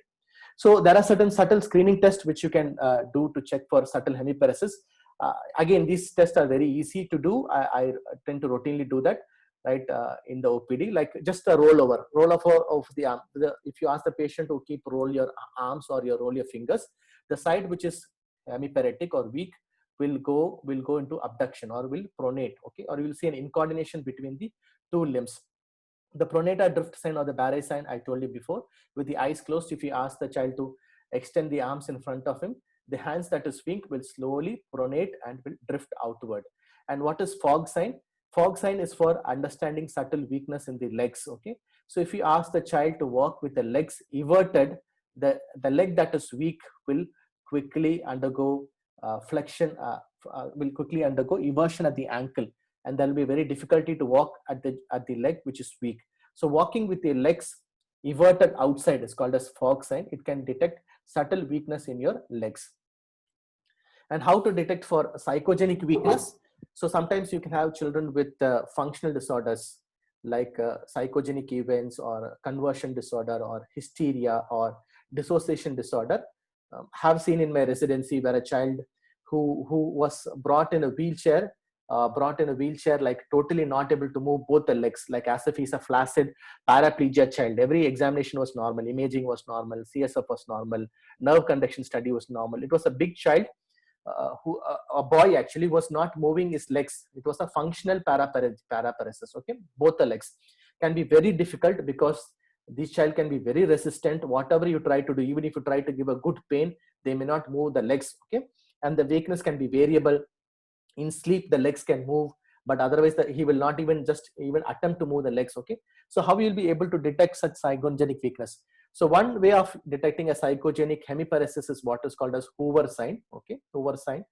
So there are certain subtle screening tests which you can do to check for subtle hemiparesis. Again, these tests are very easy to do. I tend to routinely do that, right, in the OPD, like just a rollover of the arm. If you ask the patient to keep roll your arms or you roll your fingers, the side which is hemiparetic or weak will go into abduction or will pronate. Okay, or you will see an incoordination between the two limbs. The pronator drift sign or the Barré sign, I told you before, with the eyes closed, if you ask the child to extend the arms in front of him, the hands that is weak will slowly pronate and will drift outward. And what is fog sign? Fog sign is for understanding subtle weakness in the legs. Okay, so if you ask the child to walk with the legs everted, the leg that is weak will quickly undergo flexion, will quickly undergo eversion at the ankle, and there will be very difficulty to walk at the leg which is weak. So walking with the legs everted outside is called as fog sign. It can detect subtle weakness in your legs. And how to detect for psychogenic weakness? So sometimes you can have children with functional disorders like psychogenic events or conversion disorder or hysteria or dissociation disorder. Have seen in my residency where a child who was brought in a wheelchair, like totally not able to move both the legs, like as if he's a flaccid paraplegia child. Every examination was normal, imaging was normal, CSF was normal, nerve conduction study was normal. It was a big child, a boy actually, was not moving his legs. It was a functional paraparesis. Okay, both the legs can be very difficult because this child can be very resistant. Whatever you try to do, even if you try to give a good pain, they may not move the legs. Okay, and the weakness can be variable. In sleep the legs can move, but otherwise he will not even attempt to move the legs. Okay, so how you will be able to detect such psychogenic weakness? So one way of detecting a psychogenic hemiparesis is what is called as Hoover sign. Okay, Hoover sign,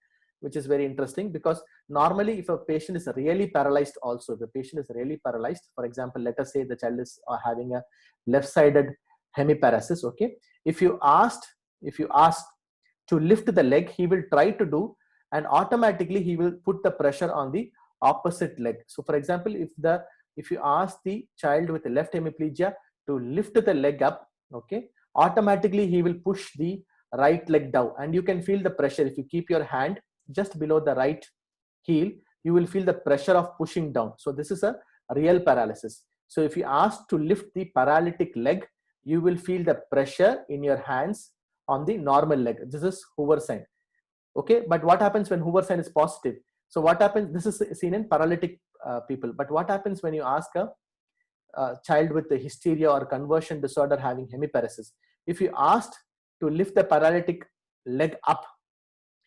which is very interesting because normally if a patient is really paralyzed, also the patient is really paralyzed, for example, let us say the child is having a left-sided hemiparesis. Okay, if you ask to lift the leg, he will try to do, and automatically he will put the pressure on the opposite leg. So for example, if you ask the child with the left hemiplegia to lift the leg up, okay, automatically he will push the right leg down, and you can feel the pressure. If you keep your hand just below the right heel, you will feel the pressure of pushing down. So this is a real paralysis. So if you ask to lift the paralytic leg, you will feel the pressure in your hands on the normal leg. This is Hoover sign. Okay, but what happens when Hoover sign is positive? So what happens? This is seen in paralytic people. But what happens when you ask a child with the hysteria or conversion disorder having hemiparesis? If you asked to lift the paralytic leg up,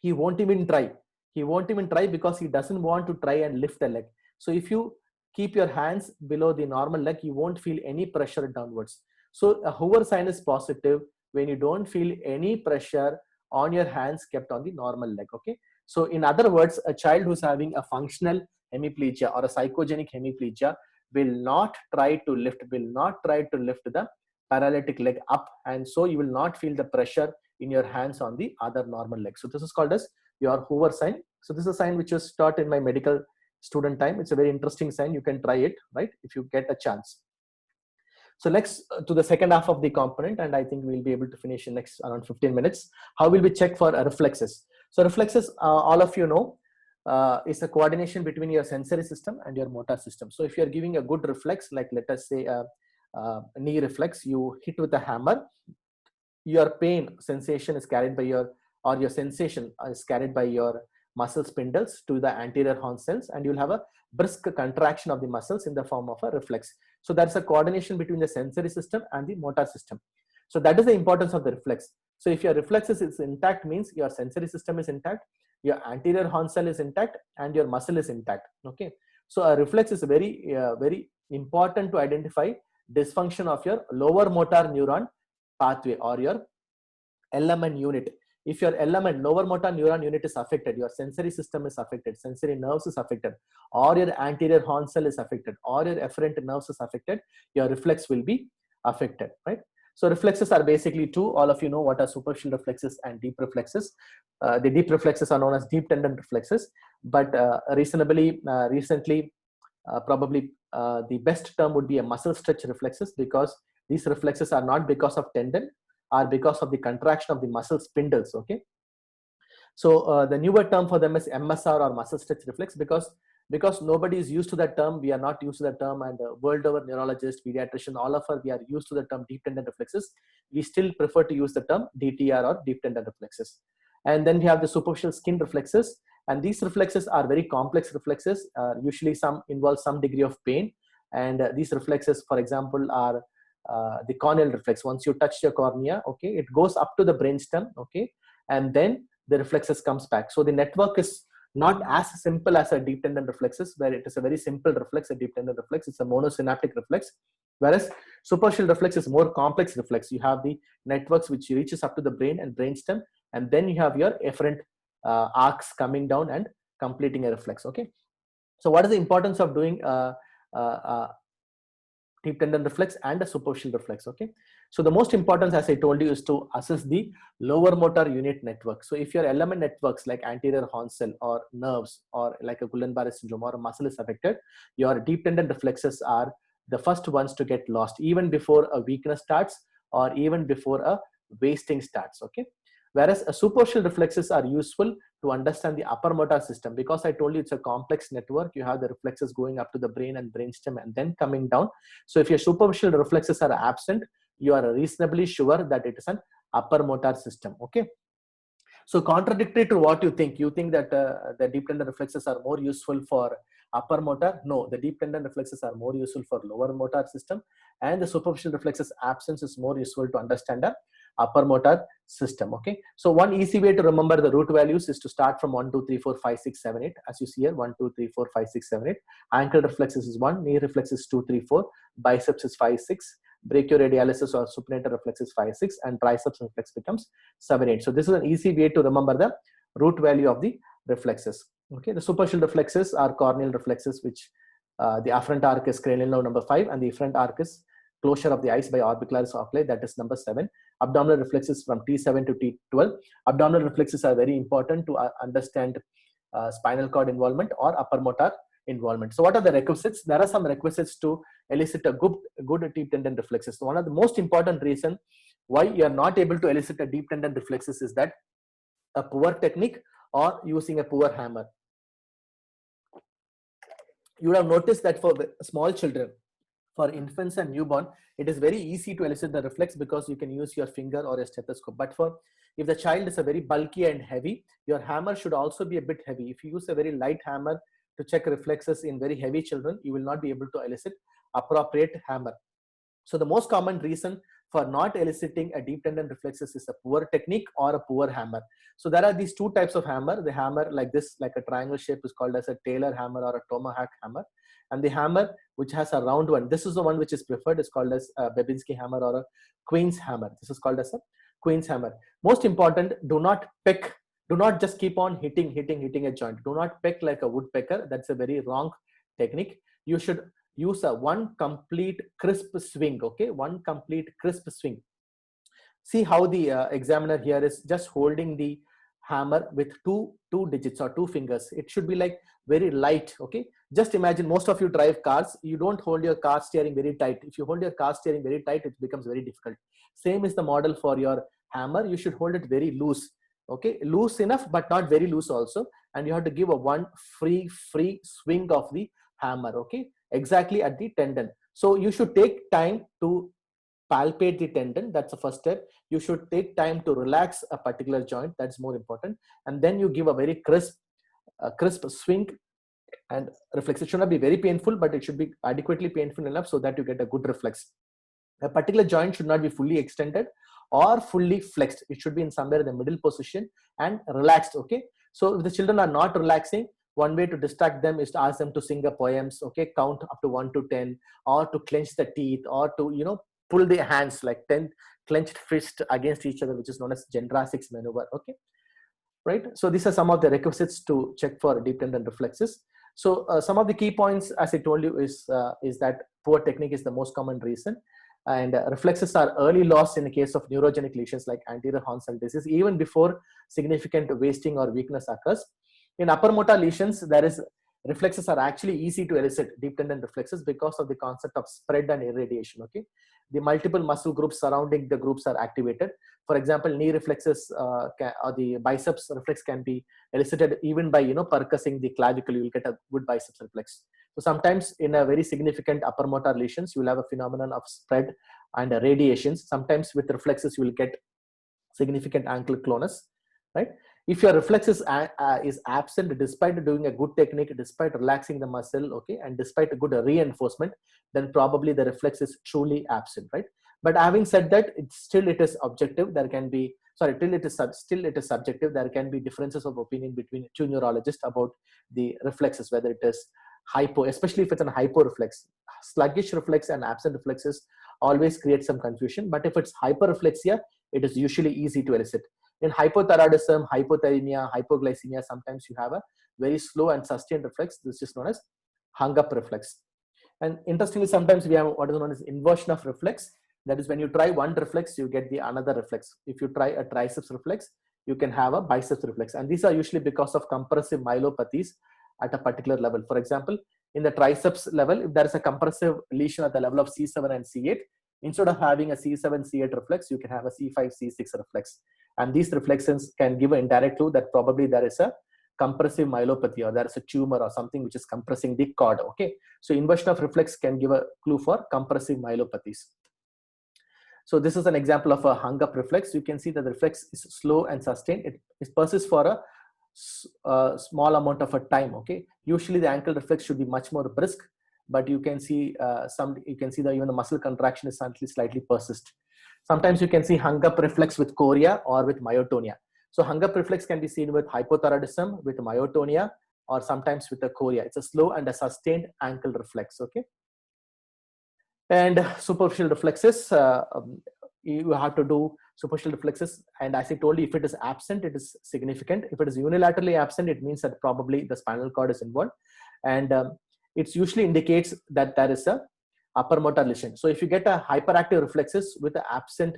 he won't even try. He won't even try because he doesn't want to try and lift the leg. So if you keep your hands below the normal leg, you won't feel any pressure downwards. So a Hoover sign is positive when you don't feel any pressure on your hands kept on the normal leg. Okay, so in other words, a child who's having a functional hemiplegia or a psychogenic hemiplegia will not try to lift the paralytic leg up, and so you will not feel the pressure in your hands on the other normal leg. So this is called as your Hoover sign. So this is a sign which was taught in my medical student time. It's a very interesting sign. You can try it, right, if you get a chance. So next to the second half of the component, and I think we'll be able to finish in next around 15 minutes. How will we check for reflexes? So reflexes, all of you know, is a coordination between your sensory system and your motor system. So if you are giving a good reflex, like let us say a knee reflex, you hit with a hammer, your pain sensation is carried by your, or your sensation is carried by your muscle spindles to the anterior horn cells, and you'll have a brisk contraction of the muscles in the form of a reflex. So that's a coordination between the sensory system and the motor system. So that is the importance of the reflex. So if your reflexes is intact, means your sensory system is intact, your anterior horn cell is intact, and your muscle is intact. Okay. So a reflex is very important to identify dysfunction of your lower motor neuron pathway or your LMN unit. If your LMN, lower motor neuron unit, is affected, your sensory system is affected, sensory nerves is affected, or your anterior horn cell is affected, or your efferent nerves is affected, your reflex will be affected, right? So reflexes are basically two. All of you know what are superficial reflexes and deep reflexes. The deep reflexes are known as deep tendon reflexes, but recently, probably the best term would be a muscle stretch reflexes, because these reflexes are not because of tendon, are because of the contraction of the muscle spindles. Okay. So the newer term for them is MSR, or muscle stretch reflex, because nobody is used to that term. We are not used to that term, and world over, neurologist, pediatrician, all of us, we are used to the term deep tendon reflexes. We still prefer to use the term DTR, or deep tendon reflexes. And then we have the superficial skin reflexes, and these reflexes are very complex reflexes. Usually some involve some degree of pain, and these reflexes, for example, are the corneal reflex. Once you touch your cornea, okay, it goes up to the brainstem, okay, and then the reflexes comes back. So the network is not as simple as a deep tendon reflexes, where it is a very simple reflex. A deep tendon reflex, it's a monosynaptic reflex, whereas superficial reflex is more complex reflex. You have the networks which reaches up to the brain and brainstem, and then you have your efferent arcs coming down and completing a reflex. Okay. So what is the importance of doing deep tendon reflex and a superficial reflex? Okay. So the most important, as I told you, is to assess the lower motor unit network. So if your element networks like anterior horn cell or nerves, or like a Guillain-Barré syndrome or a muscle is affected, your deep tendon reflexes are the first ones to get lost, even before a weakness starts, or even before a wasting starts. Okay. Whereas a superficial reflexes are useful to understand the upper motor system, because I told you it's a complex network. You have the reflexes going up to the brain and brainstem and then coming down. So if your superficial reflexes are absent, you are reasonably sure that it is an upper motor system. Okay. So contradictory to what you think that the deep tendon reflexes are more useful for upper motor. No, the deep tendon reflexes are more useful for lower motor system, and the superficial reflexes absence is more useful to understand the upper motor system. Okay. So one easy way to remember the root values is to start from 1, 2, 3, 4, 5, 6, 7, 8. As you see here, 1, 2, 3, 4, 5, 6, 7, 8. Ankle reflexes is 1, knee reflexes 2, 3, 4, biceps is 5, 6. Brachioradialis or supinator reflexes 5, 6, and triceps reflex becomes 7, 8. So this is an easy way to remember the root value of the reflexes. Okay, the superficial reflexes are corneal reflexes, which the afferent arc is cranial nerve number 5, and the efferent arc is closure of the eyes by orbicularis oculi, that is number 7. Abdominal reflexes from T7 to T12. Abdominal reflexes are very important to understand spinal cord involvement or upper motor involvement. So what are the requisites? There are some requisites to elicit a good deep tendon reflexes. So one of the most important reason why you are not able to elicit a deep tendon reflexes is that a poor technique or using a poor hammer. You would have noticed that for small children, for infants and newborn, it is very easy to elicit the reflex because you can use your finger or a stethoscope. But for if the child is a very bulky and heavy, your hammer should also be a bit heavy. If you use a very light hammer to check reflexes in very heavy children, you will not be able to elicit appropriate hammer. So the most common reason for not eliciting a deep tendon reflexes is a poor technique or a poor hammer. So there are these two types of hammer. The hammer like this, like a triangle shape, is called as a Taylor hammer or a tomahawk hammer. And the hammer which has a round one, this is the one which is preferred, is called as a Babinski hammer or a Queen's hammer. This is called as a Queen's hammer. Most important, do not peck. Do not just keep on hitting a joint. Do not peck like a woodpecker. That's a very wrong technique. You should use a one complete crisp swing. Okay, one complete crisp swing. See how the examiner here is just holding the hammer with two digits or two fingers. It should be like very light. Okay, just imagine, most of you drive cars, you don't hold your car steering very tight. If you hold your car steering very tight, it becomes very difficult. Same is the model for your hammer. You should hold it very loose. Okay, loose enough but not very loose also, and you have to give a one free swing of the hammer. Okay, exactly at the tendon. So you should take time to palpate the tendon. That's the first step. You should take time to relax a particular joint. That's more important. And then you give a very crisp swing and reflex. It should not be very painful, but it should be adequately painful enough so that you get a good reflex. A particular joint should not be fully extended or fully flexed. It should be in somewhere in the middle position and relaxed. Okay. So if the children are not relaxing, one way to distract them is to ask them to sing a poems. Okay, count up to 1 to 10, or to clench the teeth, or to pull their hands like 10 clenched fist against each other, which is known as Jendrasic's maneuver. Okay, right. So these are some of the requisites to check for deep tendon reflexes. So some of the key points, as I told you, is that poor technique is the most common reason, and reflexes are early lost in the case of neurogenic lesions like anterior horn cell disease, even before significant wasting or weakness occurs. In upper motor lesions, reflexes are actually easy to elicit, deep tendon reflexes, because of the concept of spread and irradiation. Okay, the multiple muscle groups surrounding the groups are activated. For example, knee reflexes or the biceps reflex can be elicited even by percussing the clavicle. You will get a good biceps reflex. So sometimes in a very significant upper motor lesions, you will have a phenomenon of spread and radiations. Sometimes with reflexes, you will get significant ankle clonus, right? If your reflex is absent despite doing a good technique, despite relaxing the muscle, okay, and despite a good reinforcement, then probably the reflex is truly absent, right? But having said that, it is objective. There can be, sorry, still it is subjective. There can be differences of opinion between two neurologists about the reflexes, whether it is hypo, especially if it's an hypo reflex. Sluggish reflex and absent reflexes always create some confusion. But if it's hyperreflexia, it is usually easy to elicit. In hypothyroidism, hypothermia, hypoglycemia, sometimes you have a very slow and sustained reflex. This is known as hung up reflex. And interestingly, sometimes we have what is known as inversion of reflex. That is, when you try one reflex, you get the another reflex. If you try a triceps reflex, you can have a biceps reflex. And these are usually because of compressive myelopathies at a particular level. For example, in the triceps level, if there is a compressive lesion at the level of C7 and C8, instead of having a C7, C8 reflex, you can have a C5, C6 reflex. And these reflexes can give an indirect clue that probably there is a compressive myelopathy, or there is a tumor or something which is compressing the cord. Okay, so inversion of reflex can give a clue for compressive myelopathies. So this is an example of a hung up reflex. You can see that the reflex is slow and sustained. It persists for a small amount of a time. Okay, usually the ankle reflex should be much more brisk, but you can see that even the muscle contraction is slightly persist. Sometimes you can see hung up reflex with chorea or with myotonia. So hung up reflex can be seen with hypothyroidism, with myotonia, or sometimes with a chorea. It's a slow and a sustained ankle reflex. Okay. And superficial reflexes, you have to do superficial reflexes. And as I told you, if it is absent, it is significant. If it is unilaterally absent, it means that probably the spinal cord is involved. And it usually indicates that there is a upper motor lesion. So if you get a hyperactive reflexes with the absent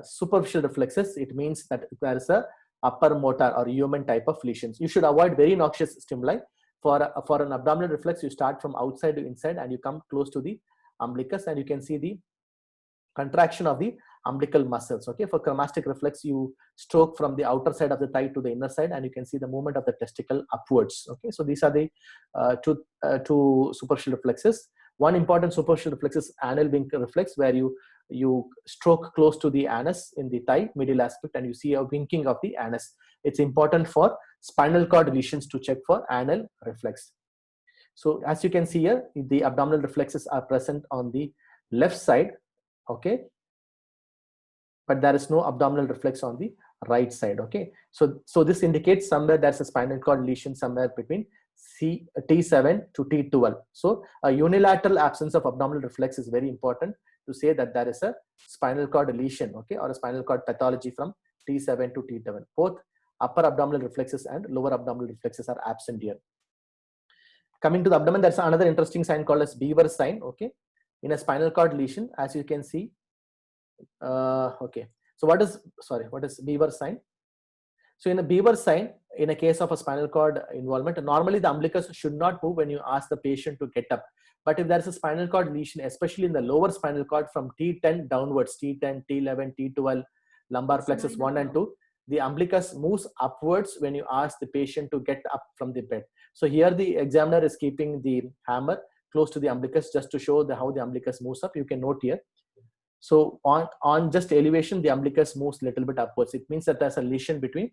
superficial reflexes, it means that there is a upper motor or human type of lesions. You should avoid very noxious stimuli. For an abdominal reflex, you start from outside to inside and you come close to the umbilicus, and you can see the contraction of the umbilical muscles. Okay, for cremastic reflex, you stroke from the outer side of the thigh to the inner side, and you can see the movement of the testicle upwards. Okay, so these are the two superficial reflexes. One important superficial reflex is anal wink reflex, where you stroke close to the anus in the thigh medial aspect, and you see a winking of the anus. It's important for spinal cord lesions to check for anal reflex. So as you can see here, the abdominal reflexes are present on the left side. Okay, but there is no abdominal reflex on the right side. Okay, so this indicates somewhere there's a spinal cord lesion somewhere between T7 to T12. So a unilateral absence of abdominal reflex is very important to say that there is a spinal cord lesion, okay, or a spinal cord pathology from T7 to T12. Both upper abdominal reflexes and lower abdominal reflexes are absent here. Coming to the abdomen, there's another interesting sign called as Beaver sign. Okay, in a spinal cord lesion, as you can see. Okay, so what is Beaver sign? So in a Beaver sign, in a case of a spinal cord involvement, normally the umbilicus should not move when you ask the patient to get up. But if there is a spinal cord lesion, especially in the lower spinal cord from T10 downwards, T10, T11, T12, lumbar plexus 1 and 2, the umbilicus moves upwards when you ask the patient to get up from the bed. So here the examiner is keeping the hammer close to the umbilicus just to show how the umbilicus moves up. You can note here. So on just elevation, the umbilicus moves a little bit upwards. It means that there's a lesion between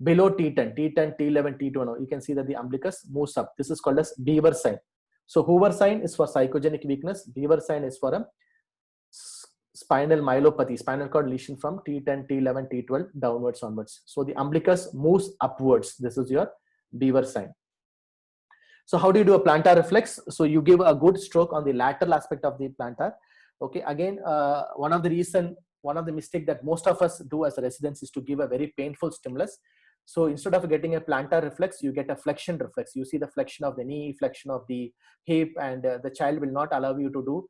below T10, T10, T11, T20. You can see that the umbilicus moves up. This is called as Beaver sign. So Hoover sign is for psychogenic weakness. Beaver sign is for a spinal myelopathy, spinal cord lesion from T10, T11, T12 downwards onwards. So the umbilicus moves upwards. This is your Beaver sign. So how do you do a plantar reflex? So you give a good stroke on the lateral aspect of the plantar. Okay, again, one of the mistake that most of us do as residents is to give a very painful stimulus. So instead of getting a plantar reflex, you get a flexion reflex. You see the flexion of the knee, flexion of the hip, and the child will not allow you to do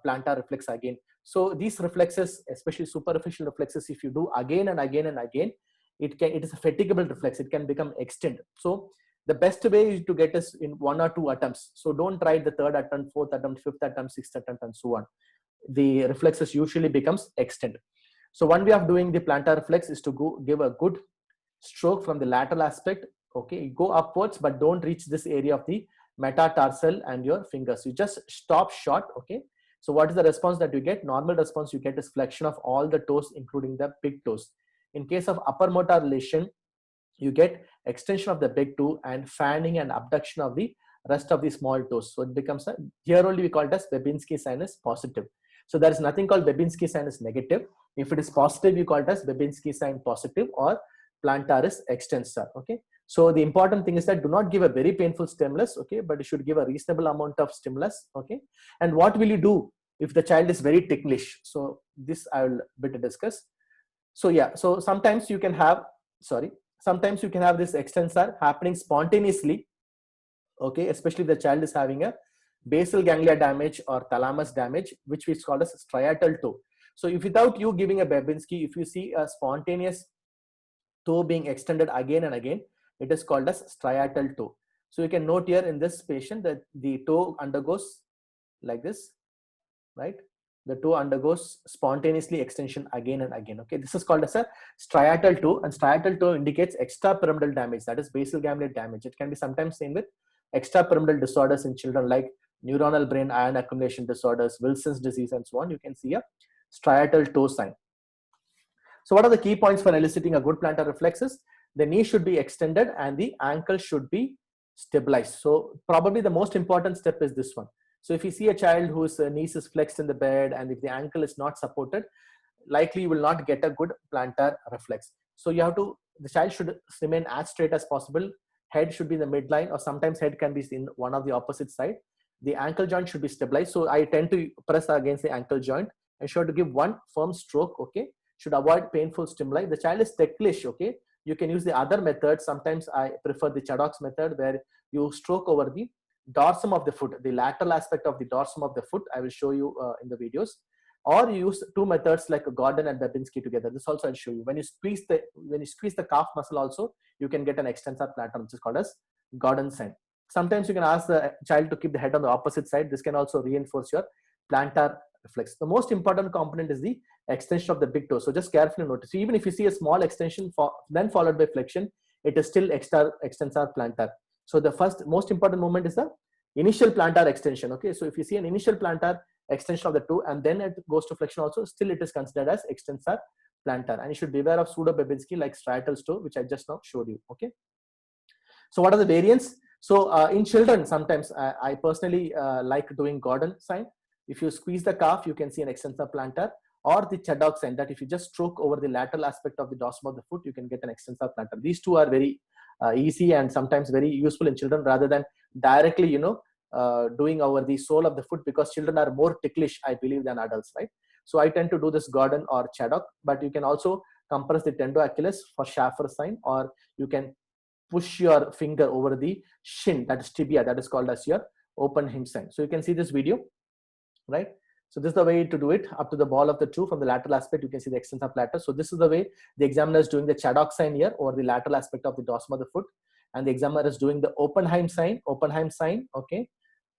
plantar reflex again. So these reflexes, especially superficial reflexes, if you do again and again and again, it is a fatigable reflex. It can become extinct. So the best way is to get us in 1 or 2 attempts. So don't try the 3rd attempt, 4th attempt, 5th attempt, 6th attempt, and so on. The reflexes usually becomes extinct. So one way of doing the plantar reflex is to give a good stroke from the lateral aspect. Okay, go upwards, but don't reach this area of the metatarsal and your fingers. You just stop short. Okay. So what is the response that you get? Normal response you get is flexion of all the toes, including the big toes. In case of upper motor lesion, you get extension of the big toe and fanning and abduction of the rest of the small toes. So it becomes here only we call it as Babinski sign is positive. So there is nothing called Babinski sign is negative. If it is positive, you call it as Babinski sign positive or plantaris extensor. Okay. So the important thing is that do not give a very painful stimulus. Okay, but you should give a reasonable amount of stimulus. Okay. And what will you do if the child is very ticklish? So this I will bit discuss. So yeah, so sometimes you can have this extensor happening spontaneously. Okay, especially if the child is having a basal ganglia damage or thalamus damage, which is called as striatal toe. So if without you giving a Babinski, if you see a spontaneous toe being extended again and again, it is called as striatal toe. So you can note here in this patient that the toe undergoes like this, right? The toe undergoes spontaneously extension again and again. Okay, this is called as a striatal toe, and striatal toe indicates extrapyramidal damage, that is basal ganglia damage. It can be sometimes seen with extrapyramidal disorders in children like neuronal brain iron accumulation disorders, Wilson's disease, and so on. You can see a striatal toe sign. So what are the key points for eliciting a good plantar reflexes? The knee should be extended and the ankle should be stabilized. So probably the most important step is this one. So if you see a child whose knees is flexed in the bed and if the ankle is not supported, likely you will not get a good plantar reflex. So you have to, the child should remain as straight as possible. Head should be in the midline, or sometimes head can be in one of the opposite side. The ankle joint should be stabilized. So I tend to press against the ankle joint and should give one firm stroke. Okay. Should avoid painful stimuli. The child is ticklish. Okay. You can use the other method. Sometimes I prefer the Chadok's method, where you stroke over the dorsum of the foot, the lateral aspect of the dorsum of the foot. I will show you in the videos. Or you use 2 methods like Gordon and Babinski together. This also I'll show you. When you squeeze the calf muscle also, you can get an extensor plantar, which is called as Gordon sign. Sometimes you can ask the child to keep the head on the opposite side. This can also reinforce your plantar reflex. The most important component is the extension of the big toe. So just carefully notice. Even if you see a small extension then followed by flexion, it is still extensor plantar. So the first most important movement is the initial plantar extension. Okay, so if you see an initial plantar extension of the toe and then it goes to flexion also, still it is considered as extensor plantar. And you should beware of pseudo Babinski like striatal toe, which I just now showed you. Okay. So what are the variants? So in children, sometimes I personally like doing Gordon sign. If you squeeze the calf, you can see an extensor plantar, or the Chadok sign, that if you just stroke over the lateral aspect of the dorsum of the foot, you can get an extensor plantar. These two are very easy and sometimes very useful in children rather than directly, doing over the sole of the foot, because children are more ticklish, I believe, than adults, right? So I tend to do this Gordon or Chadok, but you can also compress the tendoachilles for Schaffer sign, or you can push your finger over the shin, that is tibia, that is called as your open hinge sign. So you can see this video, right? So this is the way to do it. Up to the ball of the toe from the lateral aspect, you can see the extensor plantar. So this is the way the examiner is doing the Chadok sign here over the lateral aspect of the dorsum of the foot, and the examiner is doing the Oppenheim sign, okay,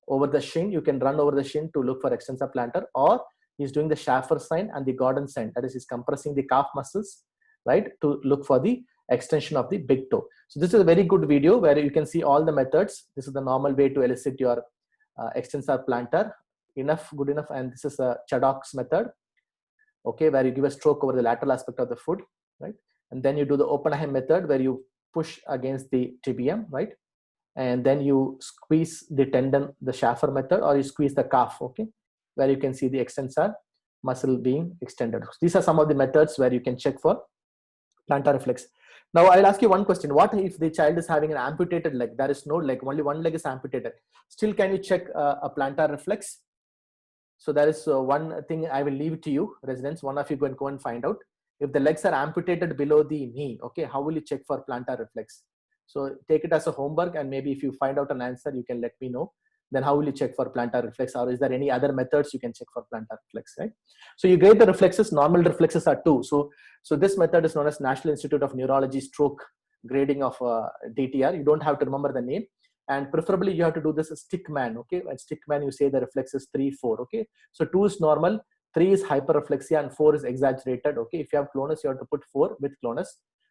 over the shin. You can run over the shin to look for extensor plantar, or he's doing the Schaffer sign and the Gordon sign, that is he's compressing the calf muscles, right, to look for the extension of the big toe. So this is a very good video where you can see all the methods. This is the normal way to elicit your extensor plantar. Good enough. And this is a Chadok's method. okay, where you give a stroke over the lateral aspect of the foot, right? And then you do the Oppenheim method where you push against the tibium, right? And then you squeeze the tendon, the Schaffer method, or you squeeze the calf, okay, where you can see the extensor muscle being extended. These are some of the methods where you can check for plantar reflex. Now I'll ask you one question. What if the child is having an amputated leg? There is no leg, only one leg is amputated. Still, can you check a plantar reflex? So there is one thing I will leave to you, residents. One of you go and find out. If the legs are amputated below the knee, okay, how will you check for plantar reflex? So take it as a homework, and maybe if you find out an answer, you can let me know. Then how will you check for plantar reflex, or is there any other methods you can check for plantar reflex, right? So you grade the reflexes. Normal reflexes are 2. So this method is known as National Institute of Neurology stroke grading of DTR. You don't have to remember the name. And preferably you have to do this stickman, okay? And stickman, you say the reflex is 3, 4, okay? So 2 is normal, 3 is hyperreflexia, and 4 is exaggerated, okay? If you have clonus, you have to put 4 with clonus.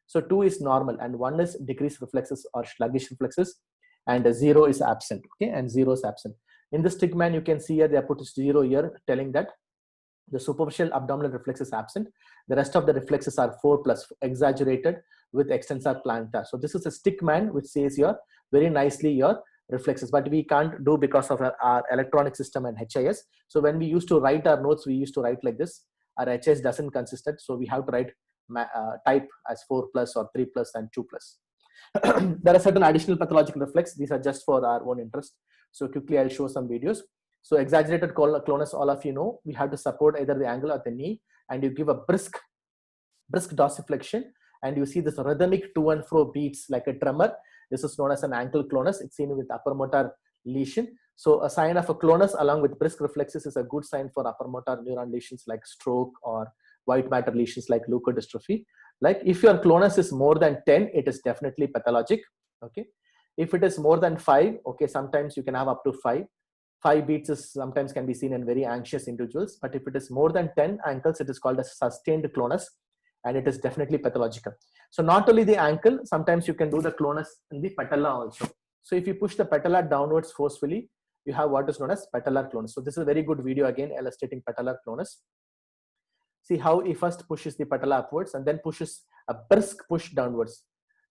So 2 is normal, and 1 is decreased reflexes or sluggish reflexes, and 0 is absent, okay? And 0 is absent. In the stickman, you can see here, they have put 0 here, telling that the superficial abdominal reflex is absent. The rest of the reflexes are 4 plus exaggerated with extensor plantar. So this is a stickman which says here very nicely your reflexes, but we can't do because of our electronic system and HIS. So when we used to write our notes, we used to write like this. Our HIS doesn't consistent, so we have to write type as 4 plus or 3 plus and 2 plus. There are certain additional pathological reflex. These are just for our own interest. So quickly I'll show some videos. So exaggerated clonus, all of you know, we have to support either the angle or the knee, and you give a brisk dorsiflexion, and you see this rhythmic to and fro beats like a tremor. This is known as an ankle clonus. It's seen with upper motor lesion. So a sign of a clonus along with brisk reflexes is a good sign for upper motor neuron lesions like stroke or white matter lesions like leukodystrophy. Like if your clonus is more than 10, it is definitely pathologic, okay? If it is more than 5, okay, sometimes you can have up to 5. 5 beats is sometimes can be seen in very anxious individuals, but if it is more than 10 ankles, it is called a sustained clonus, and it is definitely pathological. So not only the ankle, sometimes you can do the clonus in the patella also. So if you push the patella downwards forcefully, you have what is known as patellar clonus. So this is a very good video again illustrating patellar clonus. See how he first pushes the patella upwards and then pushes a brisk push downwards.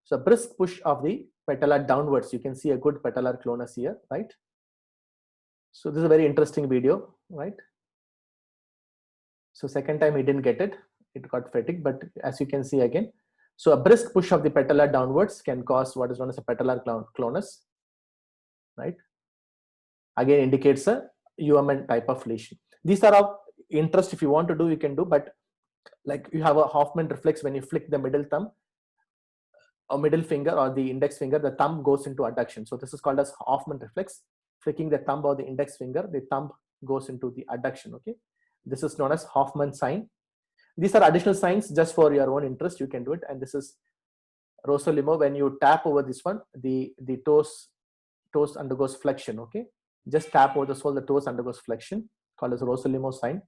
So a brisk push of the patella downwards. You can see a good patellar clonus here, right? So this is a very interesting video, right? So second time he didn't get it. It got fatigue, but as you can see again, so a brisk push of the patella downwards can cause what is known as a patellar clonus, right? Again indicates a UMN type of lesion. These are of interest. If you want to do, you can do, but like you have a Hoffman reflex when you flick the middle thumb or middle finger or the index finger, the thumb goes into adduction. So this is called as Hoffman reflex. Flicking the thumb or the index finger, the thumb goes into the adduction, okay? This is known as Hoffman sign. These are additional signs just for your own interest. You can do it. And this is Rossolimo. When you tap over this one, the toes undergoes flexion, okay? Just tap over the sole, the toes undergoes flexion, called as Rossolimo sign.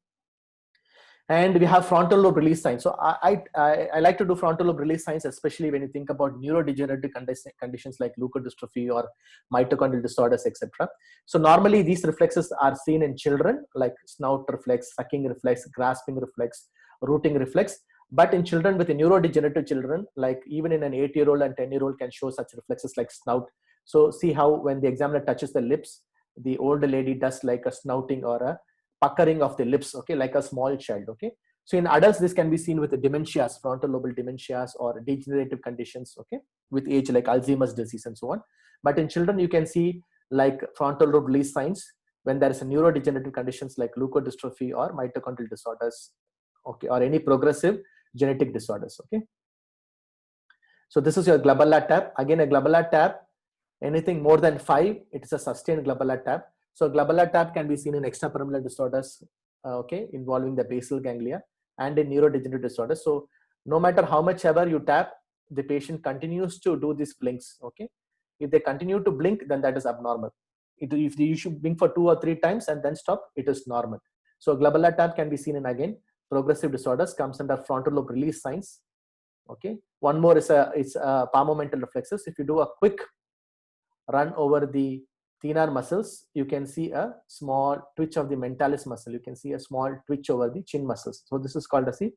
And we have frontal lobe release signs. So I like to do frontal lobe release signs, especially when you think about neurodegenerative conditions like leukodystrophy or mitochondrial disorders, etc. So normally these reflexes are seen in children, like snout reflex, sucking reflex, grasping reflex, rooting reflex. But in children with neurodegenerative children, like even in an 8-year-old and 10-year-old can show such reflexes like snout. So see how when the examiner touches the lips, the older lady does like a snouting or a puckering of the lips, okay, like a small child, okay? So in adults, this can be seen with the dementias, frontal lobe dementias or degenerative conditions, okay, with age like Alzheimer's disease and so on. But in children, you can see like frontal lobe release signs when there is a neurodegenerative conditions like leukodystrophy or mitochondrial disorders, okay, or any progressive genetic disorders, okay? So this is your glabellar tap. Again, a glabellar tap, anything more than 5, it is a sustained glabellar tap. So glabellar tap can be seen in extrapyramidal disorders, okay, involving the basal ganglia and in neurodegenerative disorders. So no matter how much ever you tap, the patient continues to do these blinks, okay? If they continue to blink, then that is abnormal. If you should blink for 2 or 3 times and then stop, it is normal. So glabellar tap can be seen in, again, progressive disorders, comes under frontal lobe release signs, okay? One more is palmomental reflexes. If you do a quick run over the thenar muscles, you can see a small twitch of the mentalis muscle. You can see a small twitch over the chin muscles. So this is called as the,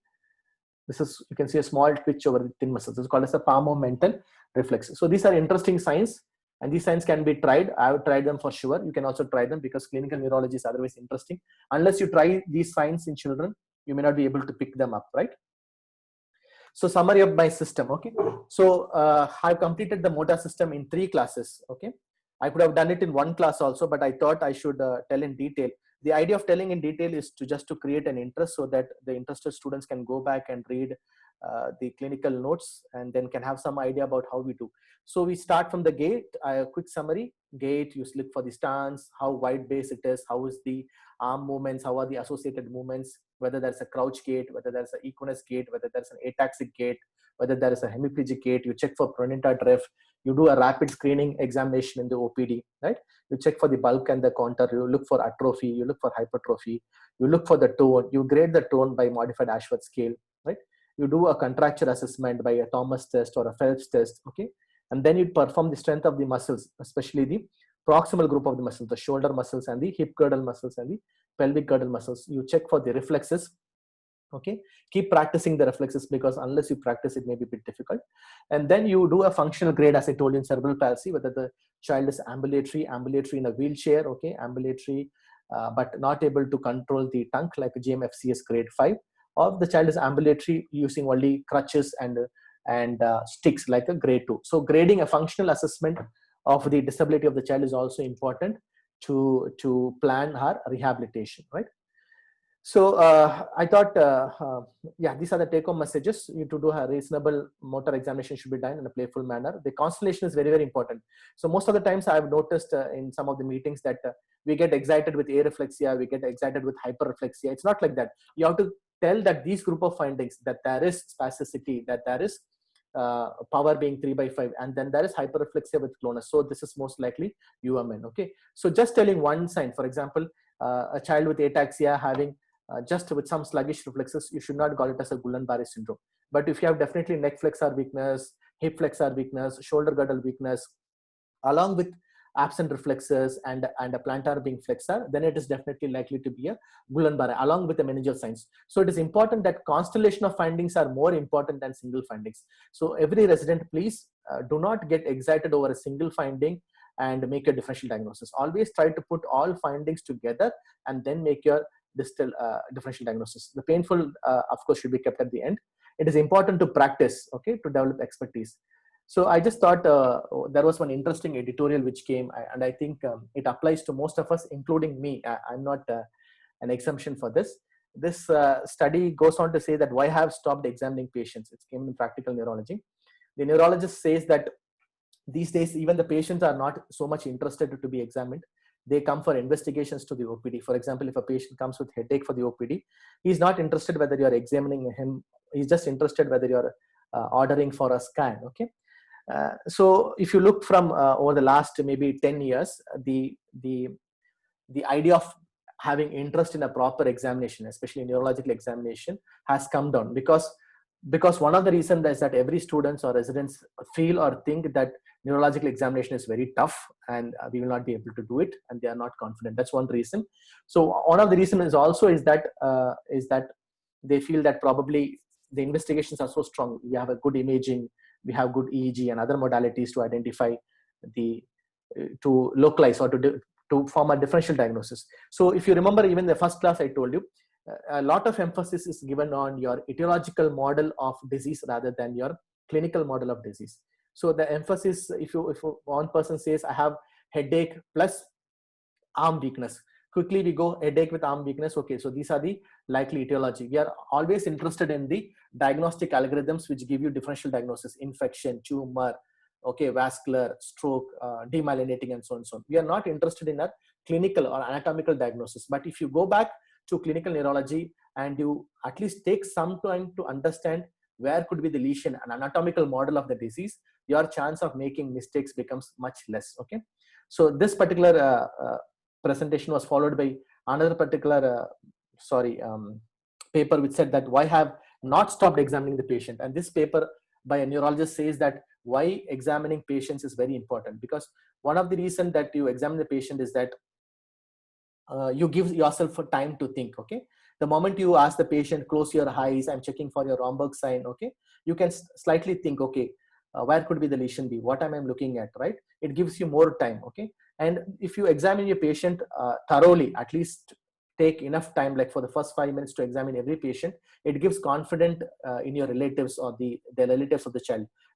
you can see a small twitch over the thin muscles. This is called as a palmomental reflex. So these are interesting signs, and these signs can be tried. I have tried them for sure. You can also try them, because clinical neurology is otherwise interesting. Unless you try these signs in children, you may not be able to pick them up, right? So summary of my system. Okay, so I've completed the motor system in 3 classes. Okay, I could have done it in 1 class also, but I thought I should tell in detail. The idea of telling in detail is to just to create an interest, so that the interested students can go back and read the clinical notes, and then can have some idea about how we do. So we start from the gait. A quick summary: gait, you look for the stance, how wide base it is, how is the arm movements, how are the associated movements, whether there's a crouch gait, whether there's an equinus gait, whether there's an ataxic gait, whether there is a hemiplegic gait. You check for proninta drift. You do a rapid screening examination in the OPD, right? You check for the bulk and the contour. You look for atrophy. You look for hypertrophy. You look for the tone. You grade the tone by modified Ashworth scale, right? You do a contracture assessment by a Thomas test or a Phelps test, okay? And then you perform the strength of the muscles, especially the proximal group of the muscles, the shoulder muscles and the hip girdle muscles and the pelvic girdle muscles. You check for the reflexes. Okay, keep practicing the reflexes, because unless you practice, it may be a bit difficult. And then you do a functional grade, as I told you, in cerebral palsy, whether the child is ambulatory in a wheelchair, okay, ambulatory, but not able to control the tongue, like a GMFCS grade 5, or the child is ambulatory using only crutches and sticks, like a grade 2. So grading, a functional assessment of the disability of the child, is also important to plan her rehabilitation, right? So I thought, yeah, these are the take-home messages. You to do a reasonable motor examination should be done in a playful manner. The constellation is very, very important. So most of the times I've noticed in some of the meetings that we get excited with areflexia, we get excited with hyperreflexia. It's not like that. You have to tell that these group of findings, that there is spasticity, that there is power being 3/5, and then there is hyperreflexia with clonus. So this is most likely UMN. Okay. So just telling one sign, for example, a child with ataxia having just with some sluggish reflexes, you should not call it as a Guillain-Barré syndrome. But if you have definitely neck flexor weakness, hip flexor weakness, shoulder girdle weakness, along with absent reflexes and a plantar being flexor, then it is definitely likely to be a Guillain-Barré, along with the meningeal signs. So it is important that constellation of findings are more important than single findings. So every resident, please do not get excited over a single finding and make a differential diagnosis. Always try to put all findings together and then make your distal differential diagnosis. The painful, of course, should be kept at the end. It is important to practice, okay, to develop expertise. So I just thought there was one interesting editorial which came, and I think it applies to most of us, including me. I'm not an exemption for this. This study goes on to say that why have stopped examining patients. It came in Practical Neurology. The neurologist says that these days, even the patients are not so much interested to be examined. They come for investigations to the OPD. For example, if a patient comes with headache for the OPD, he's not interested whether you're examining him. He's just interested whether you're ordering for a scan. Okay. So if you look from over the last maybe 10 years, the idea of having interest in a proper examination, especially neurological examination, has come down, because one of the reasons is that every students or residents feel or think that neurological examination is very tough and we will not be able to do it, and they are not confident. That's one reason. So one of the reasons is also is that they feel that probably the investigations are so strong. We have a good imaging, we have good EEG and other modalities to identify to localize or to form a differential diagnosis. So if you remember, even the first class I told you, a lot of emphasis is given on your etiological model of disease rather than your clinical model of disease. So the emphasis, if one person says I have headache plus arm weakness, quickly we go headache with arm weakness. Okay, so these are the likely etiology. We are always interested in the diagnostic algorithms which give you differential diagnosis: infection, tumor, okay, vascular, stroke, demyelinating, and so on and so on. We are not interested in a clinical or anatomical diagnosis. But if you go back to clinical neurology and you at least take some time to understand where could be the lesion, an anatomical model of the disease, your chance of making mistakes becomes much less. Okay, so this particular presentation was followed by another particular paper which said that why have not stopped examining the patient. And this paper by a neurologist says that why examining patients is very important, because one of the reasons that you examine the patient is that you give yourself a time to think. Okay, the moment you ask the patient, close your eyes, I'm checking for your Romberg sign. Okay, you can slightly think, okay, where could be the lesion be, what am I looking at, right? It gives you more time. Okay, and if you examine your patient thoroughly, at least take enough time, like for the first 5 minutes to examine every patient, it gives confidence in your relatives or the relatives of the child,